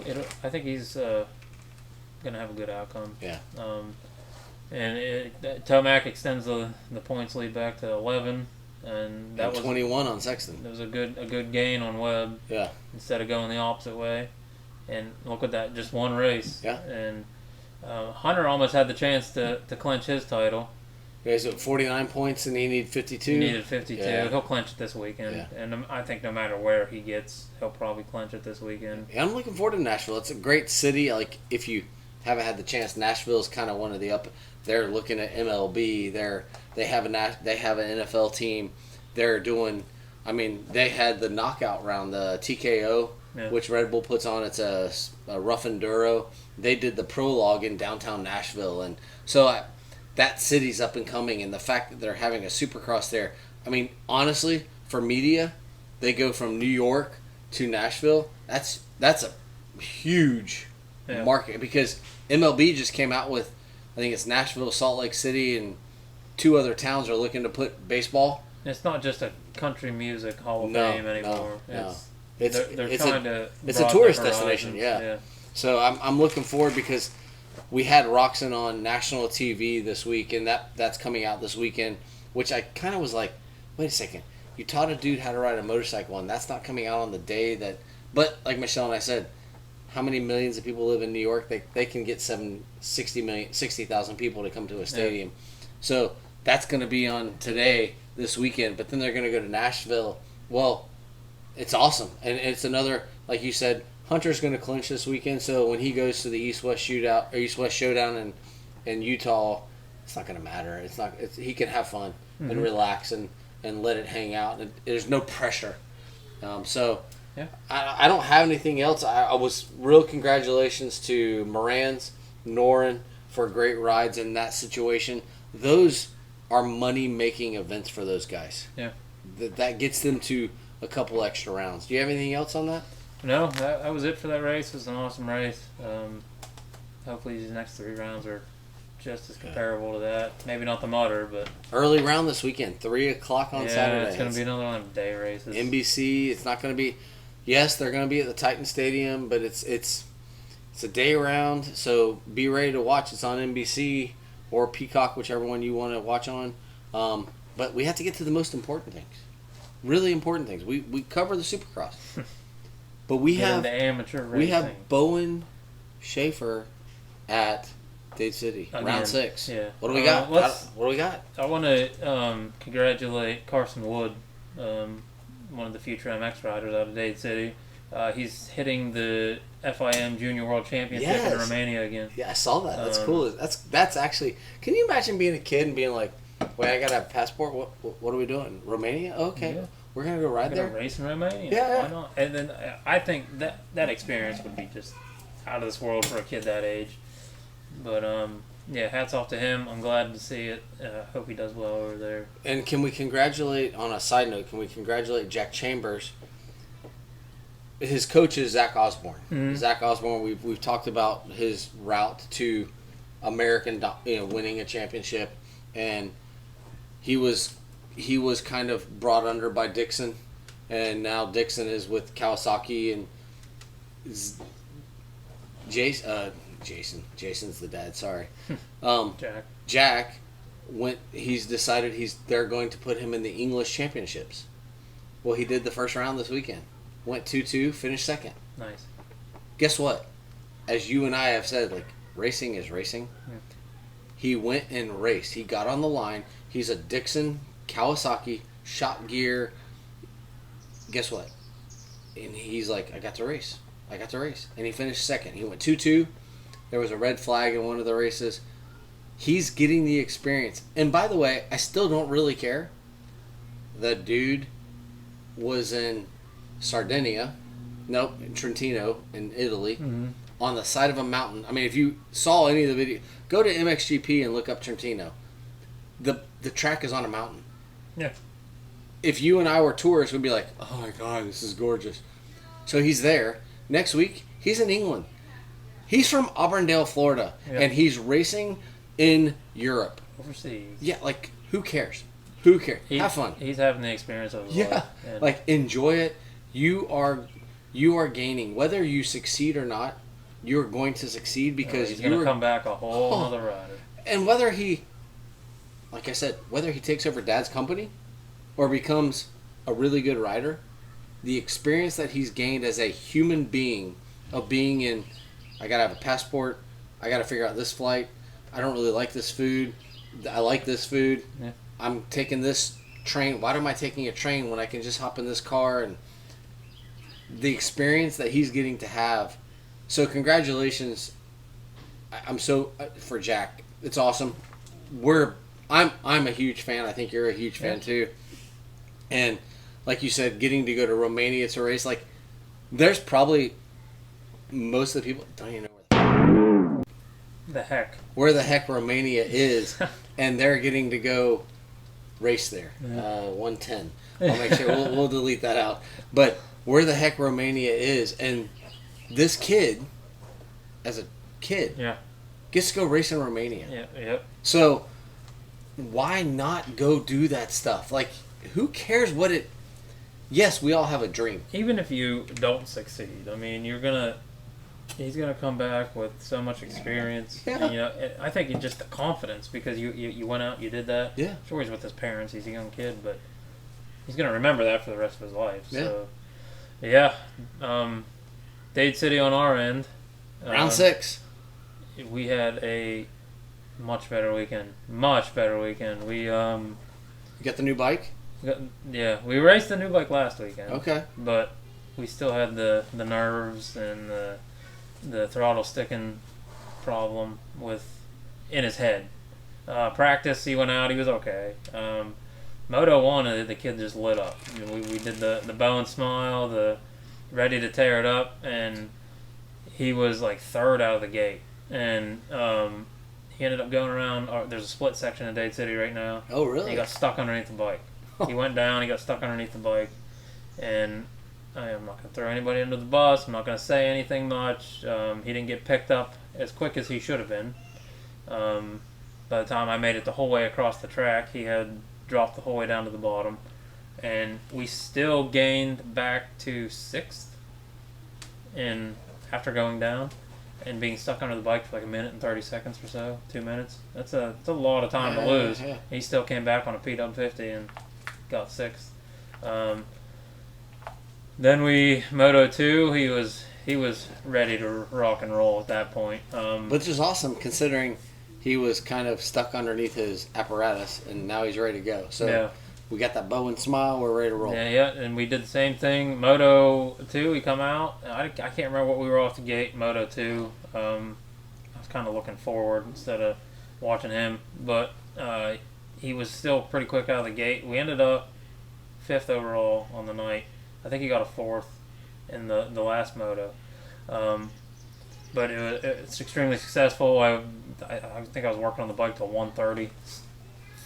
[SPEAKER 2] I think he's gonna have a good outcome.
[SPEAKER 1] Yeah.
[SPEAKER 2] And Tomac extends the points lead back to 11, and that was
[SPEAKER 1] 21 on Sexton.
[SPEAKER 2] It was a good gain on Webb.
[SPEAKER 1] Yeah.
[SPEAKER 2] Instead of going the opposite way. And look at that, just one race.
[SPEAKER 1] Yeah.
[SPEAKER 2] And Hunter almost had the chance to clinch his title.
[SPEAKER 1] Yeah, he's at 49 points and he needed 52.
[SPEAKER 2] He needed 52.
[SPEAKER 1] Yeah.
[SPEAKER 2] He'll clinch it this weekend.
[SPEAKER 1] Yeah.
[SPEAKER 2] And I think no matter where he gets, he'll probably clinch it this weekend.
[SPEAKER 1] Yeah, I'm looking forward to Nashville. It's a great city. Like, if you haven't had the chance, Nashville's kind of one of the They're looking at MLB. They have an NFL team. They're doing. I mean, they had the knockout round, the TKO. Yeah. Which Red Bull puts on. It's a rough enduro. They did the prologue in downtown Nashville, and so that city's up and coming. And the fact that they're having a Supercross there, I mean, honestly, for media, they go from New York to Nashville. That's a huge market because MLB just came out with, I think it's Nashville, Salt Lake City, and 2 other towns are looking to put baseball.
[SPEAKER 2] It's not just a country music hall of fame anymore.
[SPEAKER 1] No.
[SPEAKER 2] They're trying to.
[SPEAKER 1] It's a tourist destination, yeah. So I'm looking forward because we had Roxon on national TV this week, and that's coming out this weekend. Which I kind of was like, wait a second, you taught a dude how to ride a motorcycle, and that's not coming out on the day that. But like Michelle and I said, how many millions of people live in New York? They can get 60,000 people to come to a stadium. Yeah. So that's going to be on today this weekend. But then they're going to go to Nashville. Well. It's awesome, and it's another, like you said, Hunter's going to clinch this weekend. So when he goes to the East-West Showdown in Utah, it's not going to matter. He can have fun and relax and let it hang out. There's no pressure. So yeah. I don't have anything else. I was real congratulations to Moran's, Norin for great rides in that situation. Those are money-making events for those guys.
[SPEAKER 2] Yeah,
[SPEAKER 1] that gets them to a couple extra rounds. Do you have anything else on that?
[SPEAKER 2] No, that was it for that race. It was an awesome race. Hopefully these next 3 rounds are just as comparable to that. Maybe not the mutter, but...
[SPEAKER 1] Early round this weekend, 3 o'clock on Saturday.
[SPEAKER 2] Yeah, it's going to be another one of them day races.
[SPEAKER 1] NBC, it's not going to be... Yes, they're going to be at the Titan Stadium, but it's It's a day round, so be ready to watch. It's on NBC or Peacock, whichever one you want to watch on. But we have to get to the most important things. Really important things. We cover the Supercross. But we have
[SPEAKER 2] the amateur racing.
[SPEAKER 1] We have Bowen Schaefer at Dade City, round 6.
[SPEAKER 2] Yeah.
[SPEAKER 1] What do we got? What do we got?
[SPEAKER 2] I want to congratulate Carson Wood, one of the future MX riders out of Dade City. He's hitting the FIM Junior World Championship in Romania again.
[SPEAKER 1] Yeah, I saw that. That's cool. That's actually. Can you imagine being a kid and being like, "Wait, I gotta have a passport. What are we doing? Romania? Okay, yeah. We're gonna go ride there.
[SPEAKER 2] Race in Romania.
[SPEAKER 1] Yeah,
[SPEAKER 2] why not?" And then I think that experience would be just out of this world for a kid that age. But yeah, hats off to him. I'm glad to see it. Hope he does well over there.
[SPEAKER 1] And can we congratulate, on a side note, Jack Chambers? His coach is Zach Osborne.
[SPEAKER 2] Mm-hmm.
[SPEAKER 1] Zach Osborne, we've talked about his route to American, winning a championship, and he was kind of brought under by Dixon, and now Dixon is with Kawasaki, and Jason's the dad. Sorry, Jack went. He's decided they're going to put him in the English championships. Well, he did the first round this weekend. Went 2-2, finished second.
[SPEAKER 2] Nice.
[SPEAKER 1] Guess what? As you and I have said, like, racing is racing. Yeah. He went and raced. He got on the line. He's a Dixon, Kawasaki, shot gear. Guess what? And he's like, I got to race. And he finished second. He went 2-2. There was a red flag in one of the races. He's getting the experience. And by the way, I still don't really care. The dude was in Sardinia, in Trentino in Italy, on the side of a mountain. I mean, if you saw any of the video, go to MXGP and look up Trentino. The track is on a mountain.
[SPEAKER 2] Yeah.
[SPEAKER 1] If you and I were tourists, we'd be like, oh my God, this is gorgeous. So he's there. Next week, he's in England. He's from Auburndale, Florida, and he's racing in Europe.
[SPEAKER 2] Overseas.
[SPEAKER 1] Yeah, like, who cares? Have fun.
[SPEAKER 2] He's having the experience of his life.
[SPEAKER 1] Yeah, like, enjoy it. You are gaining. Whether you succeed or not, you're going to succeed because
[SPEAKER 2] he's going to come back a whole other rider.
[SPEAKER 1] And whether he, like I said, whether he takes over Dad's company or becomes a really good rider, the experience that he's gained as a human being of being in, I got to have a passport, I got to figure out this flight, I don't really like this food, I like this food, I'm taking this train, why am I taking a train when I can just hop in this car? And the experience that he's getting to have. So congratulations. I'm so for Jack. It's awesome. I'm a huge fan. I think you're a huge fan too. And like you said, getting to go to Romania to race, like, there's probably most of the people don't even know where the heck Romania is, and they're getting to go race there. 110. I'll make sure we'll delete that out. But where the heck Romania is, and this kid, as a kid, gets to go race in Romania. So why not go do that stuff? Like, who cares what it... Yes, we all have a dream.
[SPEAKER 2] Even if you don't succeed, I mean, he's gonna come back with so much experience.
[SPEAKER 1] Yeah.
[SPEAKER 2] And, I think it's just the confidence because you went out, you did that.
[SPEAKER 1] Yeah.
[SPEAKER 2] Sure, he's with his parents. He's a young kid, but he's gonna remember that for the rest of his life. So, Dade City on our end.
[SPEAKER 1] Round 6.
[SPEAKER 2] We had a much better weekend. We
[SPEAKER 1] You got the new bike?
[SPEAKER 2] we raced the new bike last weekend.
[SPEAKER 1] Okay.
[SPEAKER 2] But we still had the nerves and the throttle sticking problem in his head. Practice, he went out, he was okay. Moto 1, the kid just lit up. We did the bow and smile, the ready to tear it up, and he was like third out of the gate. And he ended up going around. There's a split section in Dade City right now.
[SPEAKER 1] Oh, really?
[SPEAKER 2] He got stuck underneath the bike. He went down, he got stuck underneath the bike. And I am not going to throw anybody under the bus. I'm not going to say anything much. He didn't get picked up as quick as he should have been. By the time I made it the whole way across the track, he had dropped the whole way down to the bottom. And we still gained back to 6th after going down. and being stuck under the bike for like a minute and 30 seconds or so, 2 minutes. That's a lot of time to lose.
[SPEAKER 1] Yeah.
[SPEAKER 2] He still came back on a PW 50 and got 6th. Then we Moto 2. He was ready to rock and roll at that point.
[SPEAKER 1] Which is awesome considering he was kind of stuck underneath his apparatus, and now he's ready to go. So
[SPEAKER 2] yeah.
[SPEAKER 1] we got that bow and smile. We're ready to roll.
[SPEAKER 2] Yeah, and we did the same thing. Moto 2, we come out. I can't remember what we were off the gate. Moto 2. I was kind of looking forward instead of watching him, but he was still pretty quick out of the gate. We ended up 5th overall on the night. I think he got a 4th in the last moto. But it's extremely successful. I think I was working on the bike till 1:30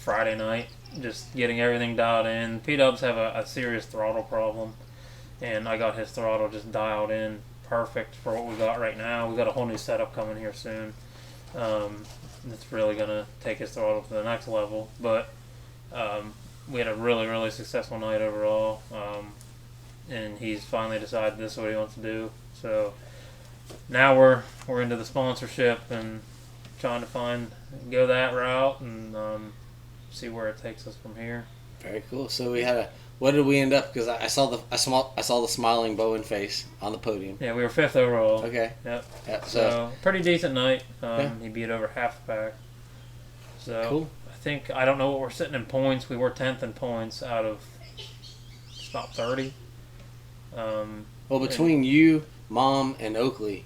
[SPEAKER 2] Friday night, just getting everything dialed in. P-Dubs have a serious throttle problem, and I got his throttle just dialed in perfect for what we got right now. We got a whole new setup coming here soon. It's really going to take his throttle to the next level. But we had a really, really successful night overall. And he's finally decided this is what he wants to do. So now we're into the sponsorship and trying to go that route and see where it takes us from here.
[SPEAKER 1] Very cool. So we had what did we end up? Because I saw the smiling Bowen face on the podium.
[SPEAKER 2] Yeah, we were 5th overall.
[SPEAKER 1] Okay.
[SPEAKER 2] Yep. So pretty decent night. He beat over half the pack. So
[SPEAKER 1] cool.
[SPEAKER 2] I don't know what we're sitting in points. We were 10th in points out of about 30.
[SPEAKER 1] Well, between you, Mom, and Oakley,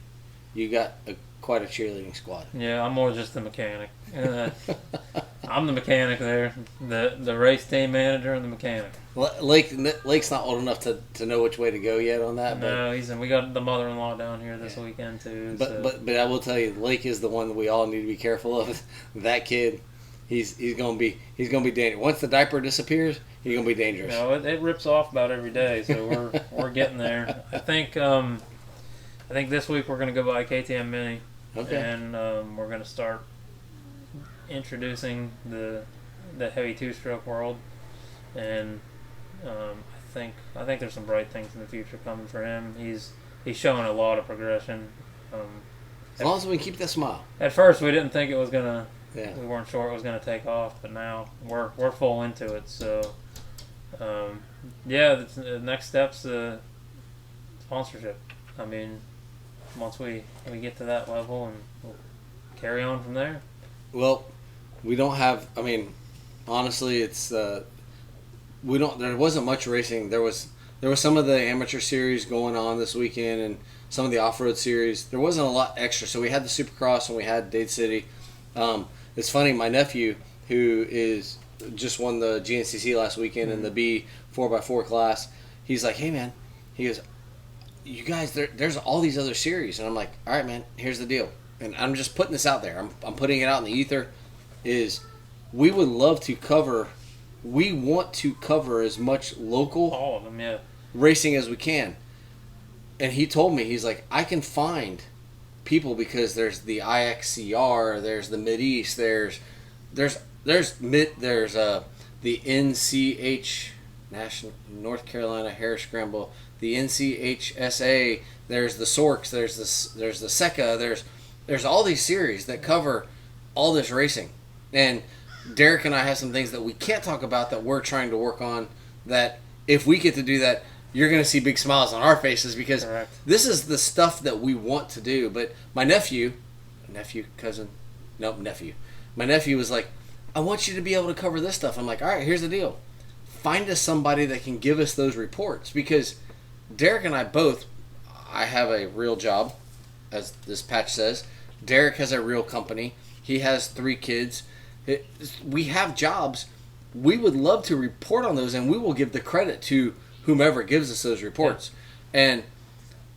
[SPEAKER 1] you got quite a cheerleading squad.
[SPEAKER 2] Yeah, I'm more just the mechanic. I'm the mechanic there, the race team manager and the mechanic.
[SPEAKER 1] Lake's not old enough to know which way to go yet on that.
[SPEAKER 2] No, we got the mother-in-law down here this weekend too.
[SPEAKER 1] But I will tell you, Lake is the one that we all need to be careful of. That kid, he's gonna be dangerous. Once the diaper disappears, he's gonna be dangerous.
[SPEAKER 2] No, it rips off about every day, so we're getting there. I think this week we're gonna go buy a KTM Mini.
[SPEAKER 1] Okay.
[SPEAKER 2] And we're gonna start introducing the heavy 2-stroke world, and I think there's some bright things in the future coming for him. He's showing a lot of progression.
[SPEAKER 1] As long as we keep that smile.
[SPEAKER 2] At first, we didn't think it was gonna.
[SPEAKER 1] Yeah.
[SPEAKER 2] We weren't sure it was gonna take off, but now we're full into it. So, the next step's sponsorship. I mean, once we get to that level, and we'll carry on from there.
[SPEAKER 1] Well, we don't have. I mean, honestly, it's we don't. There wasn't much racing. There was some of the amateur series going on this weekend, and some of the off-road series. There wasn't a lot extra. So we had the Supercross and we had Dade City. It's funny. My nephew, who just won the GNCC last weekend in the B 4x4 class, he's like, "Hey man," he goes, "You guys, there's all these other series," and I'm like, "All right, man. Here's the deal." And I'm just putting this out there. I'm putting it out in the ether. We would love to cover. We want to cover as much local
[SPEAKER 2] all of them, yeah,
[SPEAKER 1] racing as we can. And he told me, he's like, I can find people because there's the IXCR, there's the Mid East, there's the NCH National North Carolina Hare Scramble, the NCHSA, there's the SORCs, there's the SECA, there's all these series that cover all this racing. And Derek and I have some things that we can't talk about that we're trying to work on, that if we get to do that, you're going to see big smiles on our faces, because
[SPEAKER 2] correct.
[SPEAKER 1] This is the stuff that we want to do. But my nephew was like, I want you to be able to cover this stuff. I'm like, all right, here's the deal. Find us somebody that can give us those reports, because Derek and I both, I have a real job, as this patch says. Derek has a real company. He has 3 kids. We have jobs. We would love to report on those, and we will give the credit to whomever gives us those reports. Yeah. And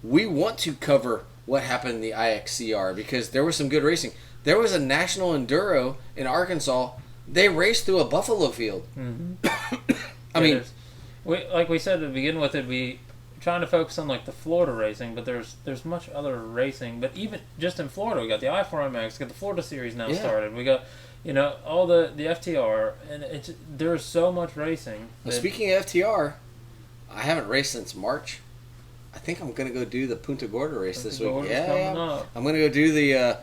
[SPEAKER 1] we want to cover what happened in the IXCR, because there was some good racing. There was a national enduro in Arkansas. They raced through a buffalo field.
[SPEAKER 2] Mm-hmm.
[SPEAKER 1] I mean,
[SPEAKER 2] like we said at the beginning with it, we trying to focus on like the Florida racing, but there's much other racing. But even just in Florida, we got the I4MX, got the Florida Series now started. We got all the FTR, and there's so much racing.
[SPEAKER 1] Speaking of FTR, I haven't raced since March. I think I'm gonna go do the Punta Gorda race this week.
[SPEAKER 2] Gorda's
[SPEAKER 1] Yeah,
[SPEAKER 2] coming up.
[SPEAKER 1] I'm gonna go do the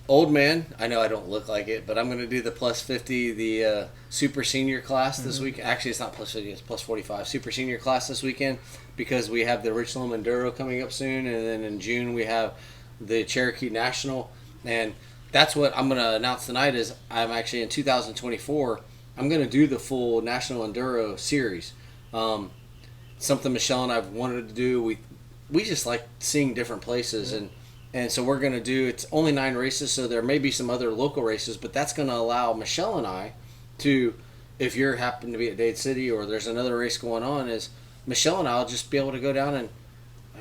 [SPEAKER 1] old man. I know I don't look like it, but I'm gonna do the plus 50, the super senior class this week. Actually, it's not plus 50; it's plus 45. Super senior class this weekend because we have the Richland Enduro coming up soon, and then in June we have the Cherokee National, and that's what I'm gonna announce tonight. Is I'm actually in 2024. I'm gonna do the full National Enduro series. Something Michelle and I've wanted to do. We just like seeing different places, and so we're going to do, it's only 9 races, so there may be some other local races, but that's going to allow Michelle and I to, if you're happen to be at Dade City or there's another race going on, is Michelle and I will just be able to go down and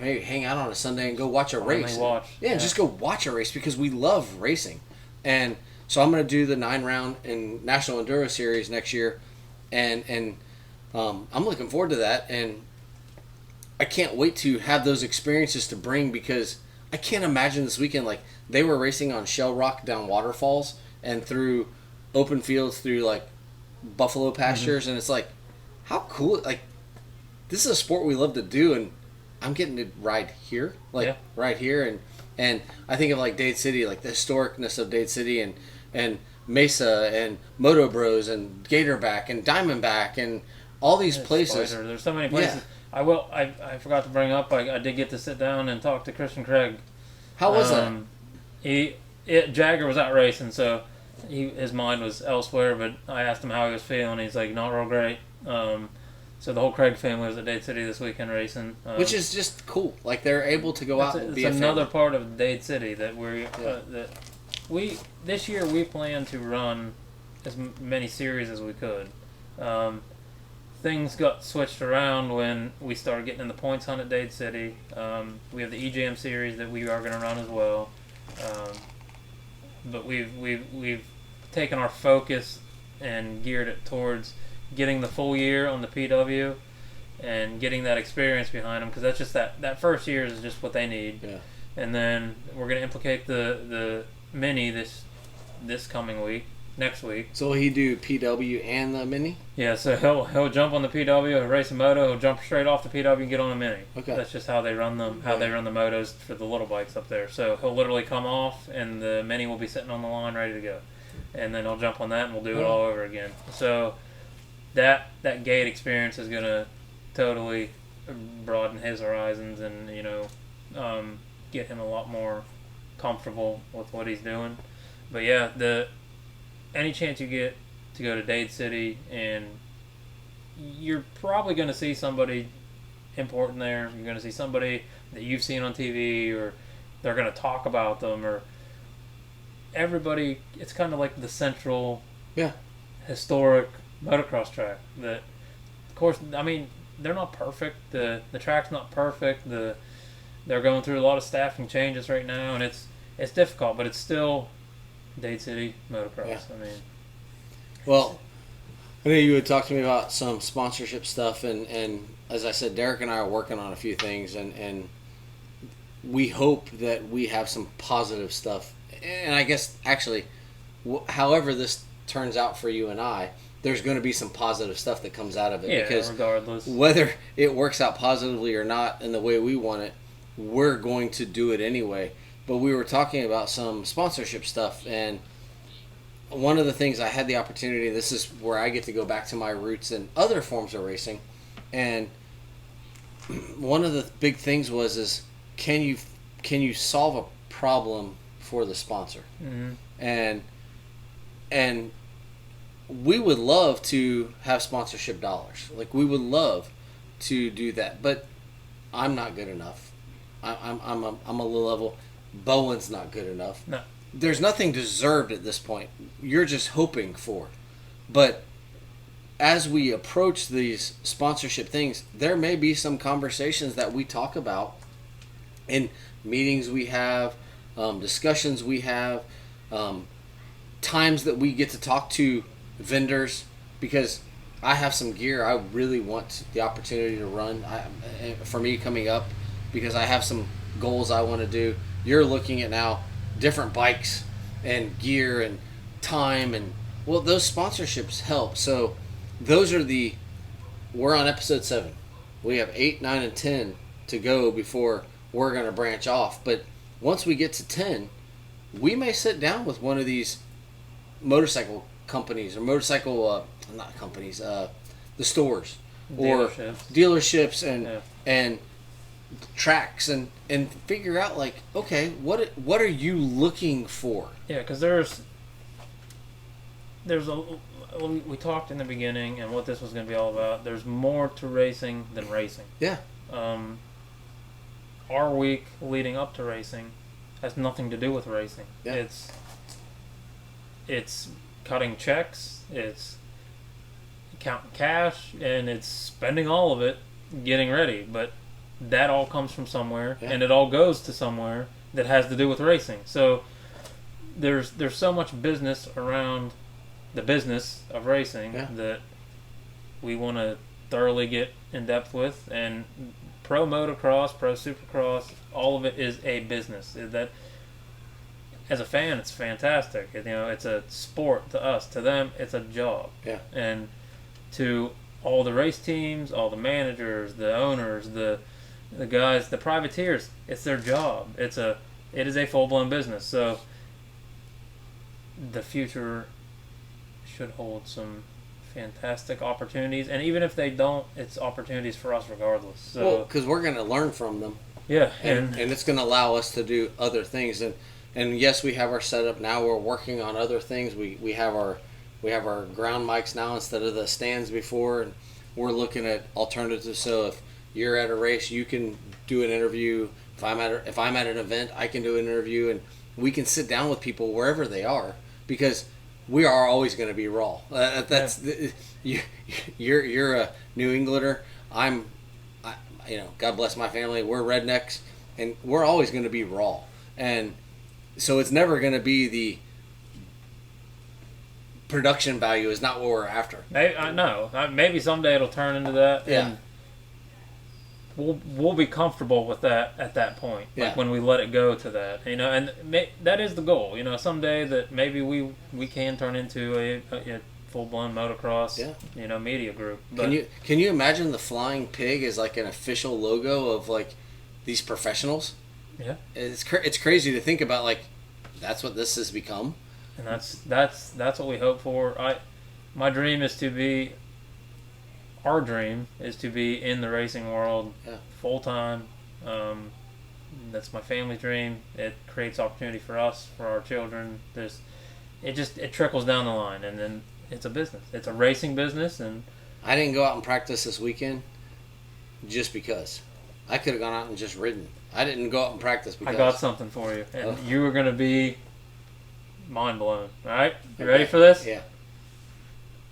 [SPEAKER 1] maybe hang out on a Sunday and go watch a race. Just go watch a race because we love racing. And so I'm going to do the 9-round in National Enduro Series next year, and I'm looking forward to that, and I can't wait to have those experiences to bring, because I can't imagine this weekend, like, they were racing on shell rock down waterfalls and through open fields through, like, buffalo pastures, and it's like, how cool, like, this is a sport we love to do, and I'm getting to ride here, like, right here, and I think of, like, Dade City, like, the historicness of Dade City, and Mesa, and Moto Bros, and Gatorback, and Diamondback, and all these places.
[SPEAKER 2] Spider. There's so many places. Yeah. I forgot to bring up. I did get to sit down and talk to Christian Craig.
[SPEAKER 1] How was that?
[SPEAKER 2] Jagger was out racing, so his mind was elsewhere. But I asked him how he was feeling. He's like, not real great. So the whole Craig family was at Dade City this weekend racing,
[SPEAKER 1] which is just cool. Like, they're able to go out and be a family.
[SPEAKER 2] It's another part of Dade City that we this year we plan to run as many series as we could. Things got switched around when we started getting in the points hunt at Dade City. We have the EJM series that we are going to run as well, but we've taken our focus and geared it towards getting the full year on the PW and getting that experience behind them, because that's just that first year is just what they need.
[SPEAKER 1] Yeah.
[SPEAKER 2] And then we're going to implicate the mini this coming week. Next week.
[SPEAKER 1] So will he do PW and the mini?
[SPEAKER 2] Yeah, so he'll jump on the PW, he'll race a moto, he'll jump straight off the PW and get on a mini. Okay. That's just how they run them, they run the motos for the little bikes up there. So he'll literally come off and the mini will be sitting on the line ready to go. And then he'll jump on that and we'll do it all over again. So that gate experience is going to totally broaden his horizons and, get him a lot more comfortable with what he's doing. But yeah, any chance you get to go to Dade City, and you're probably going to see somebody important there. You're going to see somebody that you've seen on TV, or they're going to talk about them, or everybody. It's kind of like the central, historic motocross track. That, of course, I mean, they're not perfect. The track's not perfect. They're going through a lot of staffing changes right now, and it's difficult, but it's still Dade City motocross. Yeah. I mean,
[SPEAKER 1] well, I know you would talk to me about some sponsorship stuff, and as I said, Derek and I are working on a few things, and we hope that we have some positive stuff. And I guess actually, however this turns out for you and I, there's going to be some positive stuff that comes out of it.
[SPEAKER 2] Yeah,
[SPEAKER 1] because
[SPEAKER 2] regardless,
[SPEAKER 1] whether it works out positively or not in the way we want it, we're going to do it anyway. But we were talking about some sponsorship stuff, and one of the things I had the opportunity, this is where I get to go back to my roots in other forms of racing, and one of the big things is can you solve a problem for the sponsor? Mm-hmm. And we would love to have sponsorship dollars. Like, we would love to do that, but I'm not good enough. I'm a little level. Bowen's not good enough.
[SPEAKER 2] No.
[SPEAKER 1] There's nothing deserved at this point. You're just hoping for. But as we approach these sponsorship things, there may be some conversations that we talk about in meetings we have, discussions we have, times that we get to talk to vendors, because I have some gear I really want the opportunity to run for me coming up, because I have some goals I want to do. You're looking at now different bikes and gear and time, and well, those sponsorships help. So those are we're on episode 7. We have 8, 9, and 10 to go before we're going to branch off. But once we get to 10, we may sit down with one of these motorcycle companies or motorcycle not companies, the stores or dealerships and tracks and figure out like, okay, what are you looking for?
[SPEAKER 2] Yeah, because we talked in the beginning and what this was going to be all about. There's more to racing than racing.
[SPEAKER 1] Yeah.
[SPEAKER 2] Our week leading up to racing has nothing to do with racing.
[SPEAKER 1] Yeah.
[SPEAKER 2] It's cutting checks, it's counting cash, and it's spending all of it getting ready. But that all comes from somewhere, and it all goes to somewhere that has to do with racing. So there's so much business around the business of racing that we want to thoroughly get in depth with. And pro motocross, pro supercross, all of it is a business. That as a fan, it's fantastic. It's a sport to us. To them, it's a job.
[SPEAKER 1] Yeah.
[SPEAKER 2] And to all the race teams, all the managers, the owners, the guys, the privateers, it's their job. It is a full-blown business. So the future should hold some fantastic opportunities, and even if they don't, it's opportunities for us regardless. So,
[SPEAKER 1] because we're going to learn from them.
[SPEAKER 2] Yeah,
[SPEAKER 1] and it's going to allow us to do other things. And yes, we have our setup now. We're working on other things. We have our ground mics now instead of the stands before, and we're looking at alternatives. So if you're at a race, you can do an interview. If I'm at an event, I can do an interview, and we can sit down with people wherever they are, because we are always going to be raw. You're a New Englander. God bless my family. We're rednecks, and we're always going to be raw. And so it's never going to be the production value is not what we're after.
[SPEAKER 2] I know. Maybe someday it'll turn into that.
[SPEAKER 1] Yeah.
[SPEAKER 2] And we'll be comfortable with that at that point. Like when we let it go to that, and that is the goal. Someday that maybe we can turn into a full-blown motocross, media group. But
[SPEAKER 1] can you imagine the flying pig as like an official logo of like these professionals?
[SPEAKER 2] Yeah,
[SPEAKER 1] it's crazy to think about. Like that's what this has become,
[SPEAKER 2] and that's what we hope for. My dream is to be. Our dream is to be in the racing world full time. That's my family's dream. It creates opportunity for us, for our children. It trickles down the line, and then it's a business. It's a racing business. And
[SPEAKER 1] I didn't go out and practice this weekend just because. I could have gone out and just ridden. I didn't go out and practice because
[SPEAKER 2] I got something for you, and you are going to be mind blown. All right, you ready for this?
[SPEAKER 1] Yeah.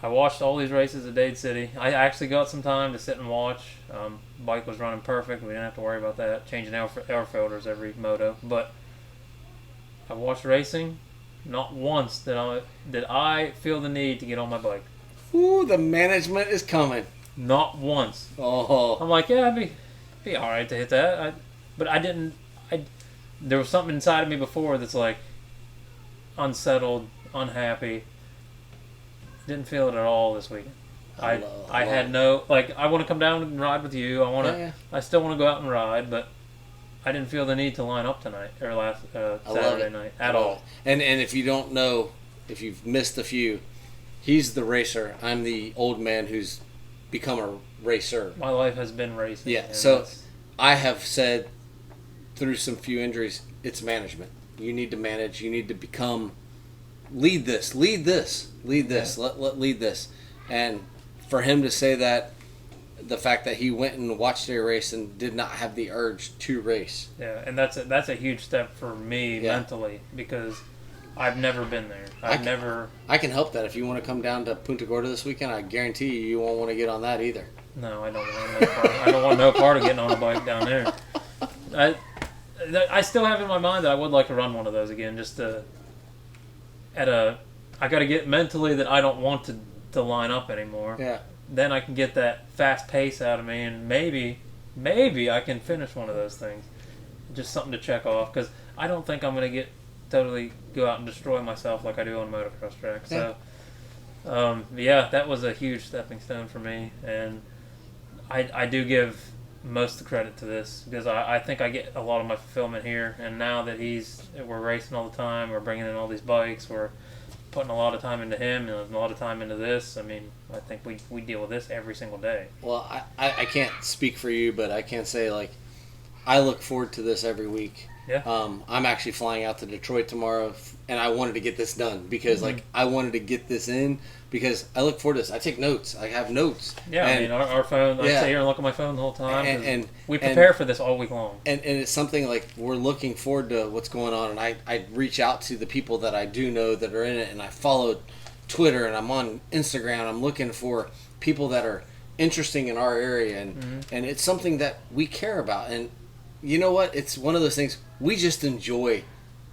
[SPEAKER 2] I watched all these races at Dade City. I actually got some time to sit and watch. Bike was running perfect. We didn't have to worry about that. Changing air filters every moto. But I watched racing. Not once did I feel the need to get on my bike.
[SPEAKER 1] Ooh, the management is coming.
[SPEAKER 2] Not once.
[SPEAKER 1] Oh.
[SPEAKER 2] I'm like, yeah, it'd be all right to hit that. But I didn't. There was something inside of me before that's like unsettled, unhappy. Didn't feel it at all this weekend. I had no I want to come down and ride with you. I still want to go out and ride, but I didn't feel the need to line up tonight or last Saturday night at all.
[SPEAKER 1] And if you don't know, if you've missed a few, he's the racer. I'm the old man who's become a racer.
[SPEAKER 2] My life has been racing.
[SPEAKER 1] Yeah. So I have said through some few injuries, it's management. You need to manage. You need to become. Lead this. Let lead this. And for him to say that, the fact that he went and watched a race and did not have the urge to race.
[SPEAKER 2] Yeah, and that's a huge step for me mentally, because I've never been there. I can
[SPEAKER 1] help that. If you want to come down to Punta Gorda this weekend, I guarantee you won't want to get on that either.
[SPEAKER 2] No, I don't want no part. I don't want no part of getting on a bike down there. I still have in my mind that I would like to run one of those again, just to. I got to get mentally that I don't want to line up anymore.
[SPEAKER 1] Yeah.
[SPEAKER 2] Then I can get that fast pace out of me, and maybe I can finish one of those things. Just something to check off, because I don't think I'm going to totally go out and destroy myself like I do on a motocross track. So, that was a huge stepping stone for me, and I do give most of the credit to this, because I think I get a lot of my fulfillment here. And now that we're racing all the time, we're bringing in all these bikes, we're putting a lot of time into him and a lot of time into this. I mean, I think we deal with this every single day.
[SPEAKER 1] Well, I can't speak for you, but I can say, like, I look forward to this every week.
[SPEAKER 2] Yeah.
[SPEAKER 1] I'm actually flying out to Detroit tomorrow, and I wanted to get this done because, like, I wanted to get this in because I look forward to this. I take notes. I have notes.
[SPEAKER 2] Yeah,
[SPEAKER 1] and,
[SPEAKER 2] I mean, our phone, I sit here and look at my phone the whole time.
[SPEAKER 1] And
[SPEAKER 2] we prepare for this all week long.
[SPEAKER 1] And it's something, like, we're looking forward to what's going on, and I reach out to the people that I do know that are in it, and I follow Twitter, and I'm on Instagram. I'm looking for people that are interesting in our area, and it's something that we care about. And you know what? It's one of those things we just enjoy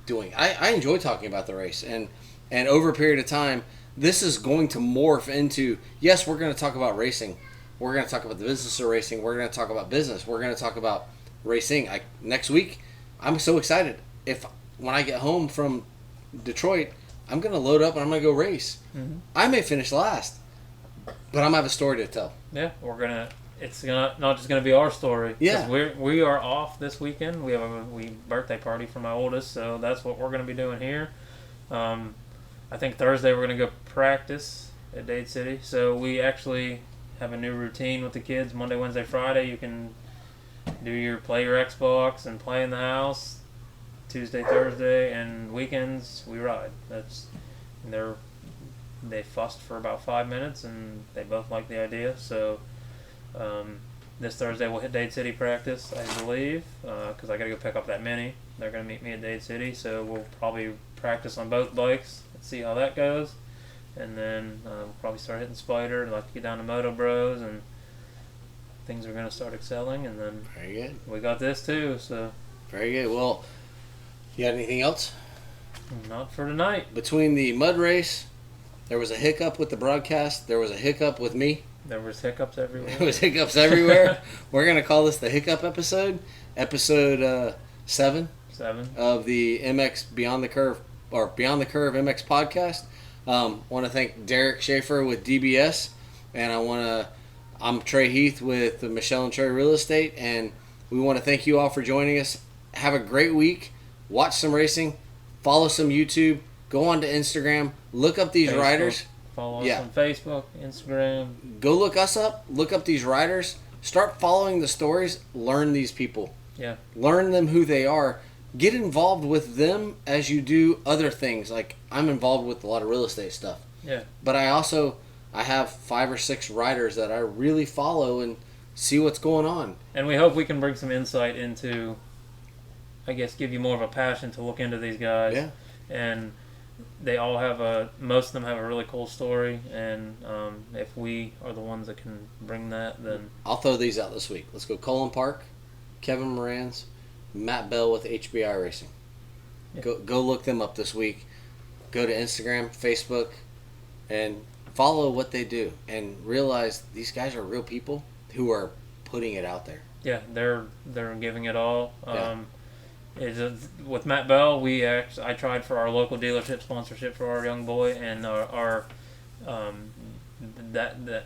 [SPEAKER 1] doing. I enjoy talking about the race, and over a period of time, this is going to morph into, yes, we're going to talk about racing. We're going to talk about the business of racing. We're going to talk about business. We're going to talk about racing. Next week, I'm so excited. When I get home from Detroit, I'm going to load up and I'm going to go race. I may finish last, but I'm going to have a story to tell.
[SPEAKER 2] Yeah, it's not just gonna be our story.
[SPEAKER 1] Yeah,
[SPEAKER 2] we are off this weekend. We have a birthday party for my oldest, so that's what we're gonna be doing here. I think Thursday we're gonna go practice at Dade City. So we actually have a new routine with the kids. Monday, Wednesday, Friday, you can play your Xbox and play in the house. Tuesday, Thursday, and weekends we ride. They fussed for about 5 minutes, and they both like the idea. So. This Thursday we'll hit Dade City practice, I believe, because I got to go pick up that Mini. They're going to meet me at Dade City, so we'll probably practice on both bikes. Let's see how that goes. And then we'll probably start hitting Spider. I'd like to get down to Moto Bros, and things are going to start excelling. And then
[SPEAKER 1] very good.
[SPEAKER 2] We got this too, so.
[SPEAKER 1] Very good. Well, you got anything else?
[SPEAKER 2] Not for tonight.
[SPEAKER 1] Between the mud race, there was a hiccup with the broadcast. There was a hiccup with me.
[SPEAKER 2] There was hiccups everywhere.
[SPEAKER 1] There was hiccups everywhere. We're going to call this the hiccup episode. Episode 7 of the MX Beyond the Curve, or Beyond the Curve MX podcast. Want to thank Derek Schaefer with DBS. And I'm Trey Heath with Michelle and Trey Real Estate. And we want to thank you all for joining us. Have a great week. Watch some racing. Follow some YouTube. Go on to Instagram. Look up these riders.
[SPEAKER 2] Follow us on Facebook, Instagram.
[SPEAKER 1] Go look us up. Look up these riders. Start following the stories. Learn these people.
[SPEAKER 2] Yeah.
[SPEAKER 1] Learn them, who they are. Get involved with them as you do other things. Like, I'm involved with a lot of real estate stuff.
[SPEAKER 2] Yeah.
[SPEAKER 1] But I have 5 or 6 riders that I really follow and see what's going on.
[SPEAKER 2] And we hope we can bring some insight into, I guess, give you more of a passion to look into these guys.
[SPEAKER 1] Yeah.
[SPEAKER 2] And they all most of them have a really cool story, and if we are the ones that can bring that, then...
[SPEAKER 1] I'll throw these out this week. Let's go Colin Park, Kevin Morans, Matt Bell with HBI Racing. Yeah. Go look them up this week. Go to Instagram, Facebook, and follow what they do, and realize these guys are real people who are putting it out there.
[SPEAKER 2] Yeah, they're giving it all.
[SPEAKER 1] Yeah.
[SPEAKER 2] With Matt Bell, I tried for our local dealership sponsorship for our young boy, and that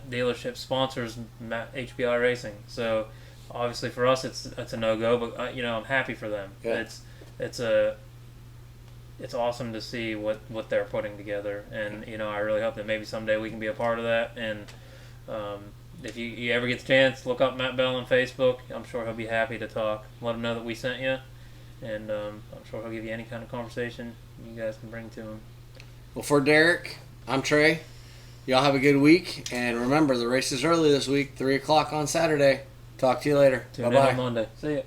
[SPEAKER 2] dealership sponsors HBI Racing. So obviously for us it's a no go, but I'm happy for them.
[SPEAKER 1] Yeah.
[SPEAKER 2] It's awesome to see what they're putting together, and I really hope that maybe someday we can be a part of that. And if you ever get the chance, look up Matt Bell on Facebook. I'm sure he'll be happy to talk. Let him know that we sent you. And I'm sure he'll give you any kind of conversation you guys can bring to him.
[SPEAKER 1] Well, for Derek, I'm Trey. Y'all have a good week. And remember, the race is early this week, 3 o'clock on Saturday. Talk to you later.
[SPEAKER 2] Tune in on Monday. See ya.